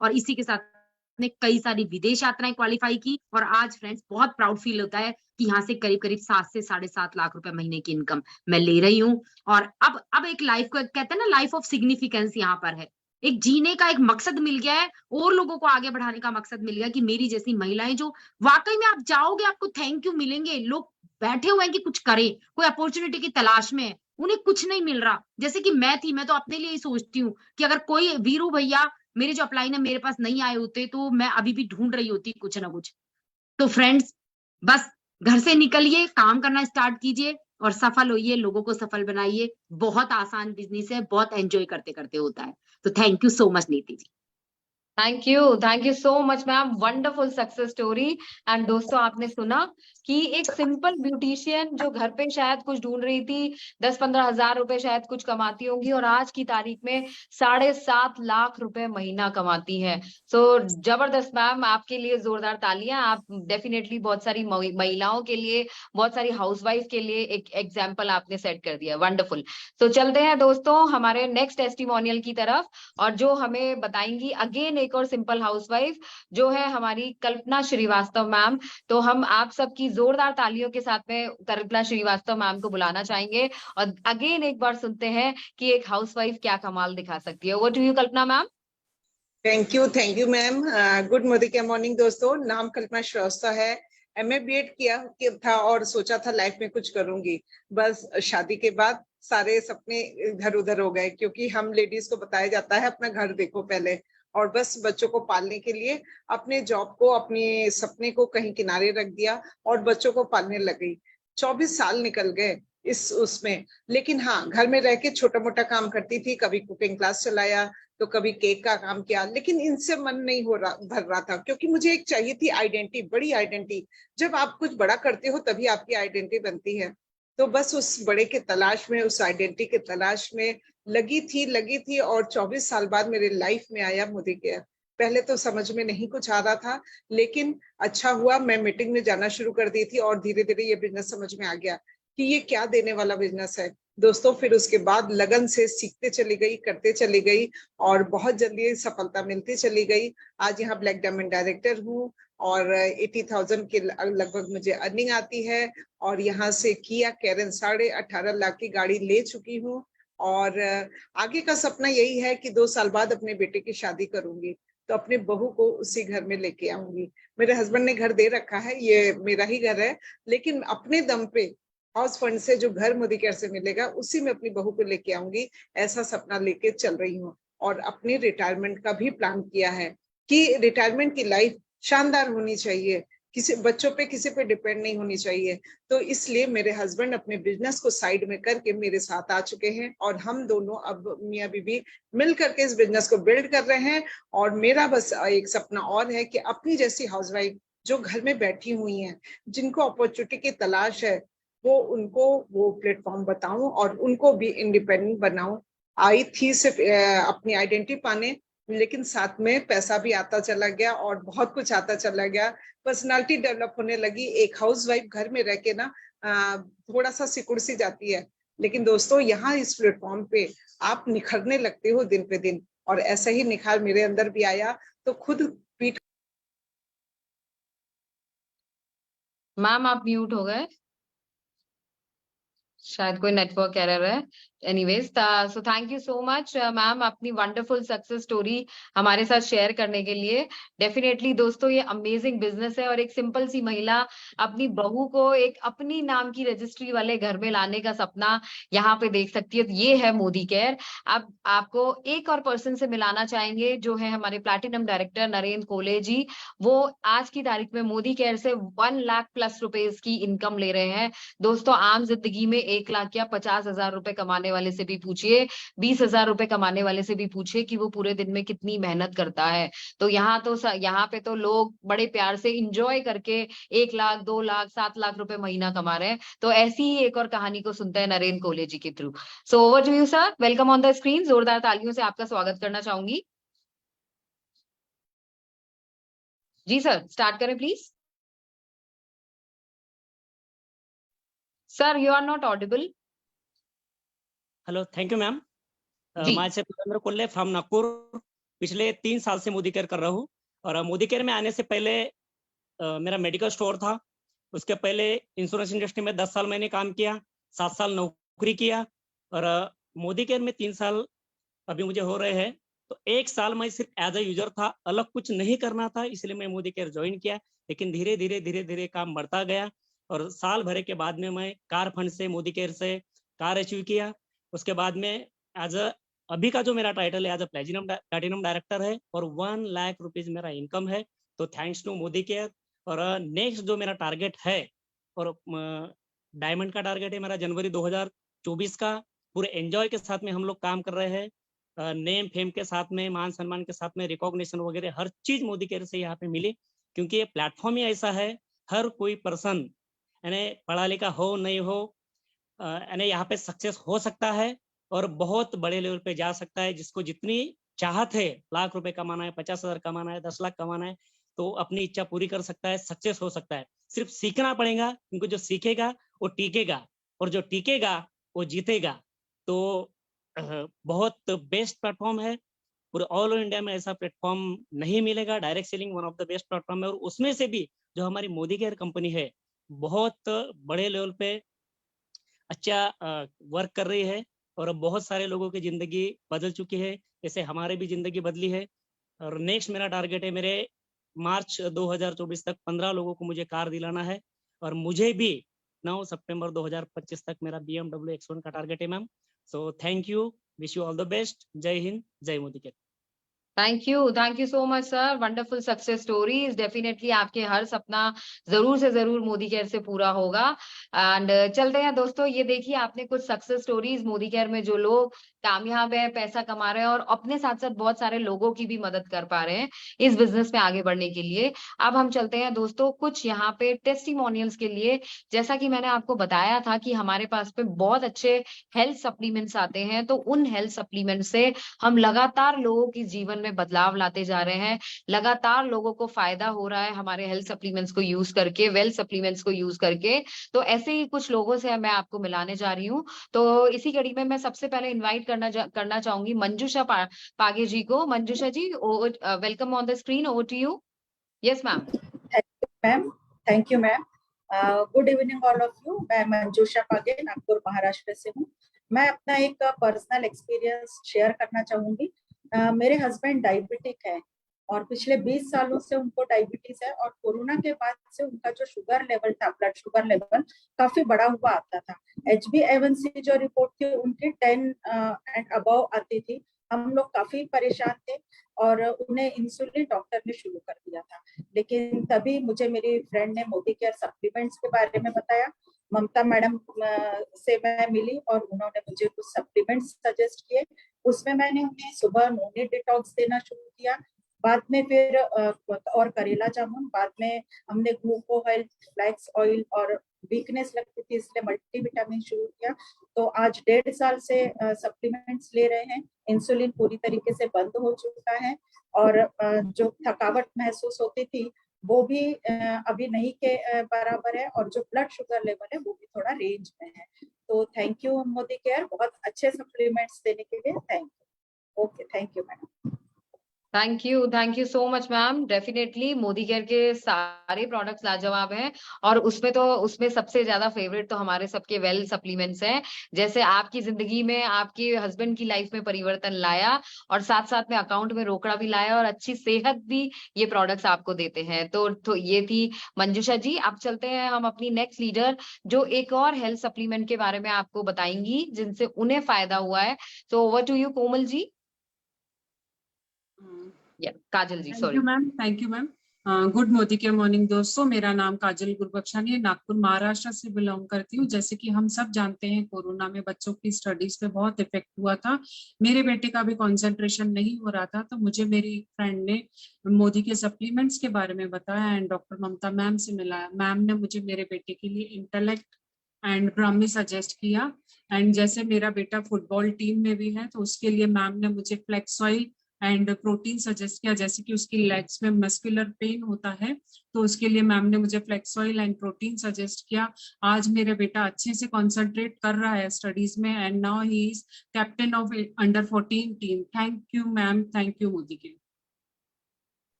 और इसी के साथ ने कई सारी विदेश यात्राएं क्वालिफाई की और आज फ्रेंड्स बहुत प्राउड फील होता है कि यहाँ से करीब करीब 7 से 7.5 लाख रुपए महीने की इनकम मैं ले रही हूँ। और अब एक लाइफ को कहते हैं ना, लाइफ ऑफ सिग्निफिकेंस यहाँ पर है, एक जीने का एक मकसद मिल गया है और लोगों को आगे बढ़ाने का मकसद मिल गया कि मेरी जैसी महिलाएं जो वाकई में आप जाओगे आपको थैंक यू मिलेंगे। लोग बैठे हुए हैं कि कुछ करें, कोई अपॉर्चुनिटी की तलाश में है, उन्हें कुछ नहीं मिल रहा। जैसे कि मैं थी, मैं तो अपने लिए ही सोचती हूँ कि अगर कोई वीरू भैया मेरे जो अपलाइन है मेरे पास नहीं आए होते तो मैं अभी भी ढूंढ रही होती कुछ ना कुछ। तो फ्रेंड्स बस घर से निकलिए, काम करना स्टार्ट कीजिए और सफल होइए, लोगों को सफल बनाइए। बहुत आसान बिजनेस है, बहुत एंजॉय करते करते होता है। तो thank you so much Niti ji. Thank you so much ma'am, wonderful success story. And दोस्तों आपने सुना कि एक सिंपल ब्यूटिशियन जो घर पे शायद कुछ ढूंढ रही थी, 10-15 हजार रुपए शायद कुछ कमाती होंगी और आज की तारीख में 7.5 लाख रुपए महीना कमाती है। सो जबरदस्त मैम, आपके लिए जोरदार तालियां। आप डेफिनेटली बहुत सारी महिलाओं के लिए, बहुत सारी हाउसवाइफ के लिए एक एग्जाम्पल आपने सेट कर दिया। वंडरफुल। तो चलते हैं दोस्तों हमारे नेक्स्ट टेस्टिमोनियल की तरफ, और जो हमें बताएंगी अगेन एक और सिंपल हाउसवाइफ जो है हमारी कल्पना श्रीवास्तव मैम। तो हम आप सबकी जोरदार तालियों के साथ में कल्पना श्रीवास्तव मैम को बुलाना चाहेंगे और अगेन एक बार सुनते हैं कि एक हाउसवाइफ क्या कमाल दिखा सकती है। Over to you Kalpana ma'am. Thank you ma'am. Good morning दोस्तों। नाम कल्पना श्रीवास्तव है। MA BEd किया था और सोचा था लाइफ में कुछ करूंगी, बस शादी के बाद सारे सपने इधर उधर हो गए, क्योंकि हम लेडीज को बताया जाता है अपना घर देखो पहले, और बस बच्चों को पालने के लिए अपने जॉब को, अपने सपने को कहीं किनारे रख दिया और बच्चों को पालने लग गई। 24 साल निकल गए उसमें, लेकिन हाँ घर में रह के छोटा मोटा काम करती थी, कभी कुकिंग क्लास चलाया तो कभी केक का काम किया, लेकिन इनसे मन नहीं भर रहा था, क्योंकि मुझे एक चाहिए थी आइडेंटिटी, बड़ी आइडेंटिटी। जब आप कुछ बड़ा करते हो तभी आपकी आइडेंटिटी बनती है। तो बस उस बड़े के तलाश में, उस आइडेंटिटी के तलाश में लगी थी और 24 साल बाद मेरे लाइफ में आया मोदी केयर। पहले तो समझ में नहीं कुछ आ रहा था, लेकिन अच्छा हुआ मैं मीटिंग में जाना शुरू कर दी थी और धीरे धीरे ये बिजनेस समझ में आ गया कि ये क्या देने वाला बिजनेस है दोस्तों। फिर उसके बाद लगन से सीखते चली गई, करते चली गई और बहुत जल्दी सफलता मिलती चली गई। आज यहाँ ब्लैक डायमंड डायरेक्टर हूँ और 80,000 के लगभग मुझे अर्निंग आती है, और यहाँ से किया कैरन 18.5 लाख की गाड़ी ले चुकी हूँ। और आगे का सपना यही है कि 2 साल बाद अपने बेटे की शादी करूंगी तो अपने बहू को उसी घर में लेके आऊंगी। मेरे हस्बैंड ने घर दे रखा है, ये मेरा ही घर है, लेकिन अपने दम पे हाउस फंड से जो घर मोदी केयर से मिलेगा उसी में अपनी बहू को लेके आऊंगी, ऐसा सपना लेके चल रही हूँ। और अपनी रिटायरमेंट का भी प्लान किया है कि रिटायरमेंट की लाइफ शानदार होनी चाहिए, किसी बच्चों पे किसी पे डिपेंड नहीं होनी चाहिए। तो इसलिए मेरे हस्बैंड अपने बिजनेस को साइड में करके मेरे साथ आ चुके हैं और हम दोनों अब मियां बीबी मिल करके इस बिजनेस को बिल्ड कर रहे हैं। और मेरा बस एक सपना और है कि अपनी जैसी हाउसवाइफ जो घर में बैठी हुई हैं, जिनको अपॉर्चुनिटी की तलाश है, उनको वो प्लेटफॉर्म बताऊं और उनको भी इंडिपेंडेंट बनाऊं। आई थी सिर्फ अपनी आइडेंटिटी पाने, लेकिन साथ में पैसा भी आता चला गया और बहुत कुछ आता चला गया, पर्सनालिटी डेवलप होने लगी। एक हाउसवाइफ घर में रह के ना थोड़ा सा सिकुड़ सी जाती है, लेकिन दोस्तों यहाँ इस प्लेटफॉर्म पे आप निखरने लगते हो दिन पे दिन, और ऐसा ही निखार मेरे अंदर भी आया। तो खुद पीठ। मैम आप म्यूट हो गए, शायद कोई नेटवर्क एरर है। Anyways, so thank you so much ma'am अपनी वंडरफुल सक्सेस स्टोरी हमारे साथ शेयर करने के लिए। डेफिनेटली दोस्तों ये अमेजिंग बिजनेस है और एक सिंपल सी महिला अपनी बहू को एक अपनी नाम की रजिस्ट्री वाले घर में लाने का सपना यहाँ पे देख सकती है। तो ये है मोदी केयर। अब आपको एक और पर्सन से मिलाना चाहेंगे जो है हमारे प्लैटिनम डायरेक्टर नरेंद्र कोले जी। वो आज की तारीख में मोदी केयर से 1 लाख प्लस रुपीज की इनकम ले रहे हैं। दोस्तों आम जिंदगी में 1 लाख या 50,000 रुपए कमाने वाले से भी पूछिए, 20,000 रुपए कमाने वाले से भी पूछिए कि वो पूरे दिन में कितनी मेहनत करता है। तो यहाँ पे तो लोग बड़े प्यार से इंजॉय करके 1 लाख 2 लाख 7 लाख रुपए महीना कमा रहे हैं। तो ऐसी ही एक और कहानी को सुनते हैं नरेंद्र कोले जी के through. So over to you sir, welcome on the screen. जोरदार तालियों से आपका स्वागत करना चाहूंगी। जी सर, स्टार्ट करें please. Sir you are not audible. Hello, thank you ma'am. जी। Myself Purendra Kolle from Nagpur. पिछले 3 साल से मोदी केयर कर रहा हूँ और मोदी केयर में आने से पहले मेरा मेडिकल स्टोर था। उसके पहले इंश्योरेंस इंडस्ट्री में 10 साल मैंने काम किया, 7 साल नौकरी किया, और मोदी केयर में 3 साल अभी मुझे हो रहे हैं। तो 1 साल मैं सिर्फ एज अ यूजर था, अलग कुछ नहीं करना था, इसलिए मैं मोदी केयर ज्वाइन किया। लेकिन धीरे धीरे काम बढ़ता गया, और साल भर के बाद में मैं कार फंड से, मोदी केयर से कार अचीव किया। उसके बाद में एज अ अभी का जो मेरा टाइटल है एज अ प्लैटिनम डायरेक्टर है, और 1 लाख रुपीज मेरा इनकम है। तो थैंक्स टू मोदी केयर। और नेक्स्ट जो मेरा टारगेट है, और डायमंड का टारगेट है मेरा जनवरी 2024 का। पूरे एंजॉय के साथ में हम लोग काम कर रहे हैं, नेम फेम के साथ में, मान सम्मान के साथ में, रिकॉग्निशन वगैरह हर चीज मोदी केयर से यहाँ पे मिली। क्योंकि ये प्लेटफॉर्म ही ऐसा है, हर कोई पर्सन यानी पढ़ा लिखा हो नहीं हो, यानी यहाँ पे सक्सेस हो सकता है और बहुत बड़े लेवल पे जा सकता है। जिसको जितनी चाहत है, लाख रुपए कमाना है, 50,000 कमाना है, 10 लाख कमाना है, तो अपनी इच्छा पूरी कर सकता है, सक्सेस हो सकता है। सिर्फ सीखना पड़ेगा, क्योंकि जो सीखेगा वो टिकेगा, और जो टिकेगा वो जीतेगा। तो बहुत बेस्ट प्लेटफॉर्म है, पूरे ऑल ओवर इंडिया में ऐसा प्लेटफॉर्म नहीं मिलेगा। Direct selling one of the best platform है, और उसमें से भी जो हमारी मोदी केयर कंपनी है, बहुत बड़े लेवल पे अच्छा वर्क कर रही है, और बहुत सारे लोगों की जिंदगी बदल चुकी है, जैसे हमारे भी जिंदगी बदली है। और नेक्स्ट मेरा टारगेट है, मेरे मार्च 2024 तक 15 लोगों को मुझे कार दिलाना है, और मुझे भी 9 सितंबर 2025 तक मेरा BMW X1 का टारगेट है ma'am. So thank you, wish you all the best. जय हिंद, जय Modi care. Thank you so much sir. Wonderful success stories. Definitely आपके हर सपना जरूर से जरूर मोदी केयर से पूरा होगा। एंड चलते हैं दोस्तों, ये देखिए आपने कुछ सक्सेस स्टोरीज मोदी केयर में, जो लोग कामयाब है, पैसा कमा रहे हैं और अपने साथ साथ बहुत सारे लोगों की भी मदद कर पा रहे हैं इस बिजनेस में आगे बढ़ने के लिए। अब हम चलते हैं दोस्तों कुछ यहाँ पे टेस्टिमोनियल्स के लिए। जैसा कि मैंने आपको बताया था कि हमारे पास पे बहुत अच्छे हेल्थ सप्लीमेंट्स आते हैं, तो उन हेल्थ सप्लीमेंट से हम लगातार लोगों के जीवन में बदलाव लाते जा रहे हैं। लगातार लोगों को फायदा हो रहा है हमारे हेल्थ सप्लीमेंट्स को यूज करके, वेल्थ सप्लीमेंट्स को यूज करके। तो ऐसे ही कुछ लोगों से मैं आपको मिलाने जा रही हूँ। तो इसी कड़ी में मैं सबसे पहले इनवाइट करना चाहूंगी मंजूषा पागे जी को। Manjusha ji, welcome on the screen, over to you. Yes ma'am. Ma'am, thank you ma'am. Good evening all of you. मैं मंजूषा पागे, नागपुर महाराष्ट्र से हूँ। मैं अपना एक पर्सनल एक्सपीरियंस शेयर करना चाहूंगी। मेरे हस्बैंड डायबिटिक है, और पिछले 20 सालों से उनको डायबिटीज है, और कोरोना के बाद से उनका जो शुगर लेवल था, ब्लड शुगर लेवल काफी बड़ा हुआ आता था। HbA1c जो रिपोर्ट थी उनकी 10 एंड अबव आती थी। हम लोग काफी परेशान थे, और उन्हें इंसुलिन डॉक्टर ने शुरू कर दिया था। लेकिन तभी मुझे मेरी फ्रेंड ने मोदी केयर सप्लीमेंट्स के बारे में बताया। ममता मैडम से मैं मिली, और उन्होंने मुझे कुछ सप्लीमेंट्स सजेस्ट किए। उसमें मैंने उन्हें सुबह नोनी डिटॉक्स देना शुरू किया, बाद में फिर और करेला जामुन, बाद में हमने ग्लूको हेल्थ, फ्लैक्स ऑयल, और वीकनेस लगती थी इसलिए मल्टीविटामिन शुरू किया। तो आज 1.5 साल से सप्लीमेंट्स ले रहे हैं। इंसुलिन पूरी तरीके से बंद हो चुका है, और जो थकावट महसूस होती थी वो भी अभी नहीं के बराबर है, और जो ब्लड शुगर लेवल है वो भी थोड़ा रेंज में है। तो थैंक यू मोदी केयर, बहुत अच्छे सप्लीमेंट्स देने के लिए thank you. Okay, thank you madam. Thank you so much ma'am. Definitely Modi care के सारे प्रोडक्ट्स लाजवाब हैं, और उसमें सबसे ज्यादा फेवरेट तो हमारे सबके वेल सप्लीमेंट्स हैं। जैसे आपकी जिंदगी में आपके हस्बैंड की लाइफ में परिवर्तन लाया, और साथ साथ में अकाउंट में रोकड़ा भी लाया, और अच्छी सेहत भी ये प्रोडक्ट्स आपको देते हैं। तो ये थी मंजूषा जी। अब चलते हैं हम अपनी नेक्स्ट लीडर, जो एक और हेल्थ सप्लीमेंट के बारे में आपको बताएंगी जिनसे उन्हें फायदा हुआ है। तो over to you Komal ji. Kajal ji, sorry. Thank you ma'am. Good Modicare morning दोस्तों, मेरा नाम काजल गुरबख्शानी है, नागपुर महाराष्ट्र से बिलोंग करती हूँ। जैसे कि हम सब जानते हैं, कोरोना में बच्चों की स्टडीज पे बहुत इफेक्ट हुआ था। मेरे बेटे का भी कंसंट्रेशन नहीं हो रहा था, तो मुझे मेरी फ्रेंड ने मोदी के सप्लीमेंट्स के बारे में बताया, एंड डॉक्टर ममता मैम से मिलाया। मैम ने मुझे मेरे बेटे के लिए इंटेलेक्ट एंड ब्राह्मी सजेस्ट किया। एंड जैसे मेरा बेटा फुटबॉल टीम में भी है, तो उसके लिए मैम ने मुझे flax oil and protein suggest किया। जैसे कि उसकी लेग्स में मस्कुलर पेन होता है, तो उसके लिए मैम ने मुझे flax oil and protein suggest किया। आज मेरा बेटा अच्छे से कंसंट्रेट कर रहा है स्टडीज में, and now he is captain of under 14 team. Thank you ma'am, thank you Modi के।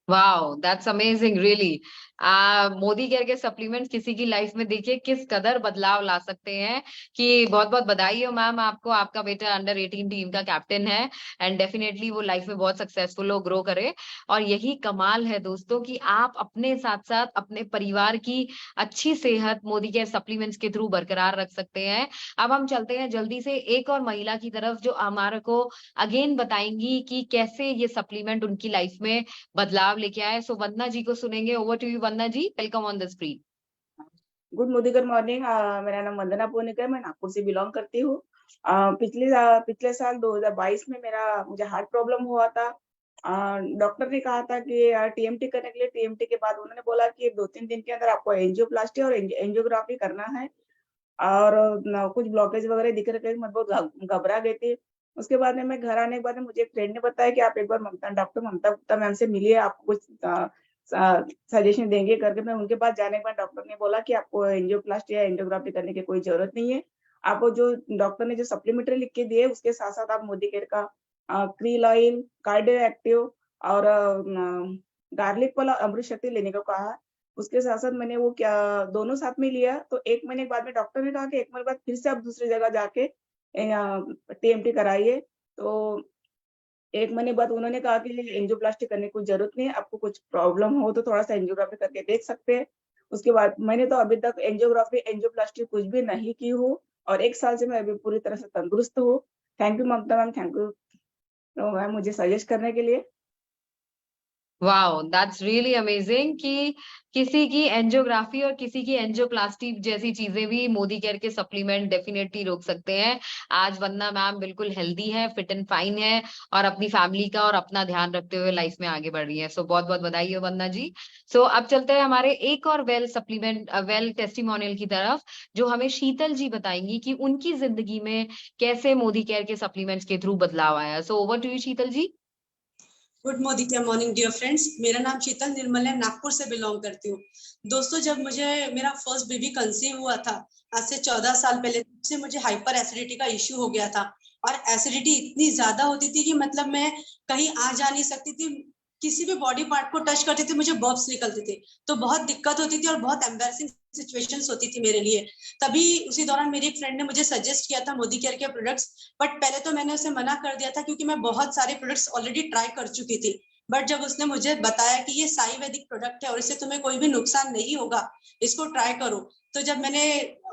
Wow, that's amazing really. Modi care के सप्लीमेंट्स किसी की लाइफ में देखिए किस कदर बदलाव ला सकते हैं, कि बहुत बहुत बधाई हो मैम आपको। आपका बेटा अंडर 18 टीम का कैप्टन है एंड डेफिनेटली वो लाइफ में बहुत सक्सेसफुल हो, ग्रो करे। और यही कमाल है दोस्तों कि आप अपने साथ साथ अपने परिवार की अच्छी सेहत मोदी केयर सप्लीमेंट्स के थ्रू बरकरार रख सकते हैं। अब हम चलते हैं जल्दी से एक और महिला की तरफ जो हमारे को अगेन बताएंगी कि कैसे ये सप्लीमेंट उनकी लाइफ में बदलाव लेके आए। सो वंदना जी को सुनेंगे। Over to you Vandana ji, welcome on the screen. Good Modicare morning. मेरा नाम वंदना पुनिकर, मैं नागपुर से बिलोंग करती हूँ। पिछले साल 2022 में मुझे हार्ट प्रॉब्लम हुआ था। डॉक्टर ने कहा था कि टीएमटी करने के लिए, टीएमटी के बाद उन्होंने बोला कि 2-3 दिन के अंदर आपको एंजियोप्लास्टी और एंजियोग्राफी करना है। और कुछ ब्लॉकेज वगैरह दिख रहे थे, मैं बहुत घबरा गई थी। उसके बाद में मैं घर आने के बाद में मुझे एक फ्रेंड ने बताया कि आप एक बार डॉक्टर ममता गुप्ता मैम से मिलिए, आपको कुछ सजेशन देंगे करके। मैं उनके पास जाने के बाद डॉक्टर ने बोला कि आपको एंजियोप्लास्टी या एंजियोग्राफी करने की कोई जरूरत नहीं है। आपको जो डॉक्टर ने जो सप्लीमेंट्री लिख के दिए उसके साथ साथ आप मोदी केयर का क्रील ऑयल, कार्डियो एक्टिव और गार्लिक वाला अमृत शक्ति लेने को कहा। उसके साथ साथ मैंने वो क्या दोनों साथ में लिया। तो 1 महीने के बाद में डॉक्टर ने कहा कि 1 महीने बाद फिर से आप दूसरी जगह जाके टीएमटी कराइए। तो 1 महीने बाद उन्होंने कहा कि एंजियोप्लास्टी करने की कोई जरूरत नहीं है, आपको कुछ प्रॉब्लम हो तो थोड़ा सा एंजियोग्राफी करके देख सकते हैं। उसके बाद मैंने तो अभी तक एंजियोग्राफी एंजियोप्लास्टी कुछ भी नहीं की हूँ और 1 साल से मैं अभी पूरी तरह से तंदुरुस्त हूँ। Thank you Mamta ma'am, thank you ma'am मुझे सजेस्ट करने के लिए। वाओ, दैट्स रियली अमेजिंग कि किसी की एंजियोग्राफी और किसी की एंजियोप्लास्टी जैसी चीजें भी मोदी केयर के सप्लीमेंट डेफिनेटली रोक सकते हैं। आज वंदना मैम बिल्कुल हेल्दी है, फिट एंड फाइन है और अपनी फैमिली का और अपना ध्यान रखते हुए लाइफ में आगे बढ़ रही है। सो बहुत बहुत बधाई हो वंदना जी। सो अब चलते हैं हमारे एक और वेल टेस्टिमोनियल की तरफ, जो हमें शीतल जी बताएंगी कि उनकी जिंदगी में कैसे मोदी केयर के सप्लीमेंट्स के थ्रू बदलाव आया। So over to you Sheetal ji. Good morning morning dear friends, मेरा नाम शीतल निर्मल है, नागपुर से बिलोंग करती हूँ। दोस्तों, जब मुझे मेरा फर्स्ट बेबी कंसीव हुआ था आज से 14 साल पहले, से मुझे हाइपर एसिडिटी का इश्यू हो गया था और एसिडिटी इतनी ज्यादा होती थी कि मतलब मैं कहीं आ जा नहीं सकती थी। किसी भी बॉडी पार्ट को टच करते थे मुझे बर्ब्स निकलते थे, तो बहुत दिक्कत होती थी और बहुत एम्बैरेसिंग सिचुएशंस होती थी मेरे लिए। तभी उसी दौरान मेरी एक फ्रेंड ने मुझे सजेस्ट किया था मोदी केयर के प्रोडक्ट्स, बट पहले तो मैंने उसे मना कर दिया था क्योंकि मैं बहुत सारे प्रोडक्ट्स ऑलरेडी ट्राई कर चुकी थी। बट जब उसने मुझे बताया कि ये साई वैदिक प्रोडक्ट है और इससे तुम्हें कोई भी नुकसान नहीं होगा, इसको ट्राई करो, तो जब मैंने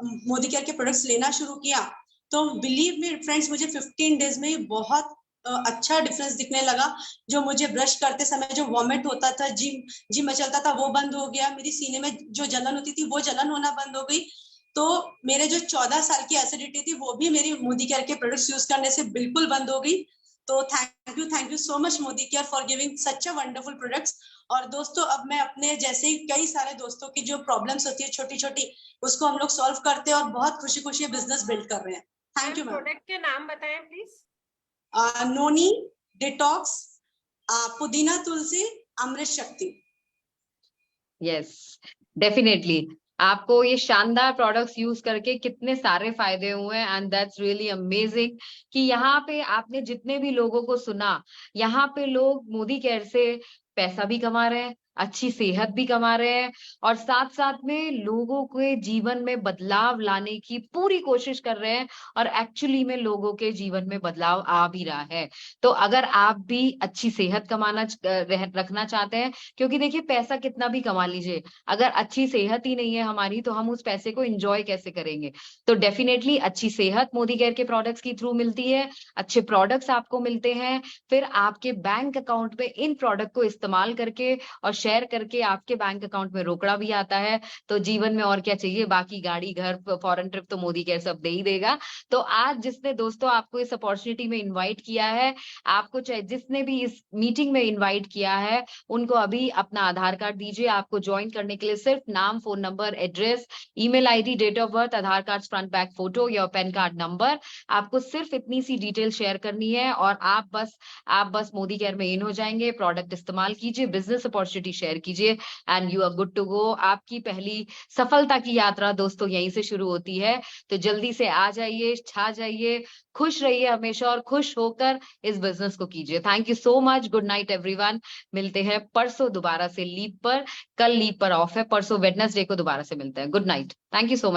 मोदी केयर के प्रोडक्ट्स लेना शुरू किया तो बिलीव मी फ्रेंड्स, मुझे 15 डेज में ही बहुत अच्छा डिफरेंस दिखने लगा। जो मुझे ब्रश करते समय जो वॉमिट होता था, जी मचलता था, वो बंद हो गया। मेरी सीने में जो जलन होती थी वो जलन होना बंद हो गई। तो मेरे जो 14 साल की एसिडिटी थी वो भी मेरी मोदी केयर के प्रोडक्ट्स यूज करने से बिल्कुल बंद हो गई। तो thank you so much Modi care for giving such a wonderful products. और दोस्तों, अब मैं अपने जैसे ही कई सारे दोस्तों की जो प्रॉब्लम्स होती है छोटी छोटी, उसको हम लोग सॉल्व करते हैं और बहुत खुशी खुशी बिजनेस बिल्ड कर रहे हैं। Thank you ma'am. प्रोडक्ट के नाम बताएं प्लीज। नोनी डिटॉक्स, पुदीना तुलसी, अमृत शक्ति। यस, डेफिनेटली आपको ये शानदार प्रोडक्ट्स यूज करके कितने सारे फायदे हुए हैं एंड दैट्स रियली अमेजिंग कि यहाँ पे आपने जितने भी लोगों को सुना, यहाँ पे लोग मोदी केयर से पैसा भी कमा रहे हैं, अच्छी सेहत भी कमा रहे हैं और साथ साथ में लोगों के जीवन में बदलाव लाने की पूरी कोशिश कर रहे हैं और एक्चुअली में लोगों के जीवन में बदलाव आ भी रहा है। तो अगर आप भी अच्छी सेहत रखना चाहते हैं, क्योंकि देखिए पैसा कितना भी कमा लीजिए, अगर अच्छी सेहत ही नहीं है हमारी तो हम उस पैसे को एंजॉय कैसे करेंगे। तो डेफिनेटली अच्छी सेहत मोदी केयर के प्रोडक्ट्स की थ्रू मिलती है, अच्छे प्रोडक्ट्स आपको मिलते हैं, फिर आपके बैंक अकाउंट में इन प्रोडक्ट को इस्तेमाल करके और शेयर करके आपके बैंक अकाउंट में रोकड़ा भी आता है। तो जीवन में और क्या चाहिए, बाकी गाड़ी, घर, फॉरेन ट्रिप तो मोदी केयर सब दे ही देगा। तो आज जिसने दोस्तों आपको इस अपॉर्चुनिटी में इनवाइट किया है, आपको चाहे जिसने भी इस मीटिंग में इनवाइट किया है, उनको अभी अपना आधार कार्ड दीजिए। आपको ज्वाइन करने के लिए सिर्फ नाम, phone number, address, email ID, date of birth, Aadhaar card front back photo या पैन कार्ड नंबर, आपको सिर्फ इतनी सी डिटेल शेयर करनी है और आप बस मोदी केयर में इन हो जाएंगे। प्रोडक्ट इस्तेमाल कीजिए, बिजनेस अपॉर्चुनिटी शेयर कीजिए and you are good to go. आपकी पहली सफलता की यात्रा दोस्तों यहीं से शुरू होती है, तो जल्दी से आ जाइए, छा जाइए, खुश रहिए हमेशा और खुश होकर इस बिजनेस को कीजिए। Thank you so much. Good night everyone. मिलते हैं परसों दोबारा से लीव पर। कल लीव पर ऑफ है, परसों वेडनेसडे को दोबारा से मिलते हैं। Good night. Thank you so much.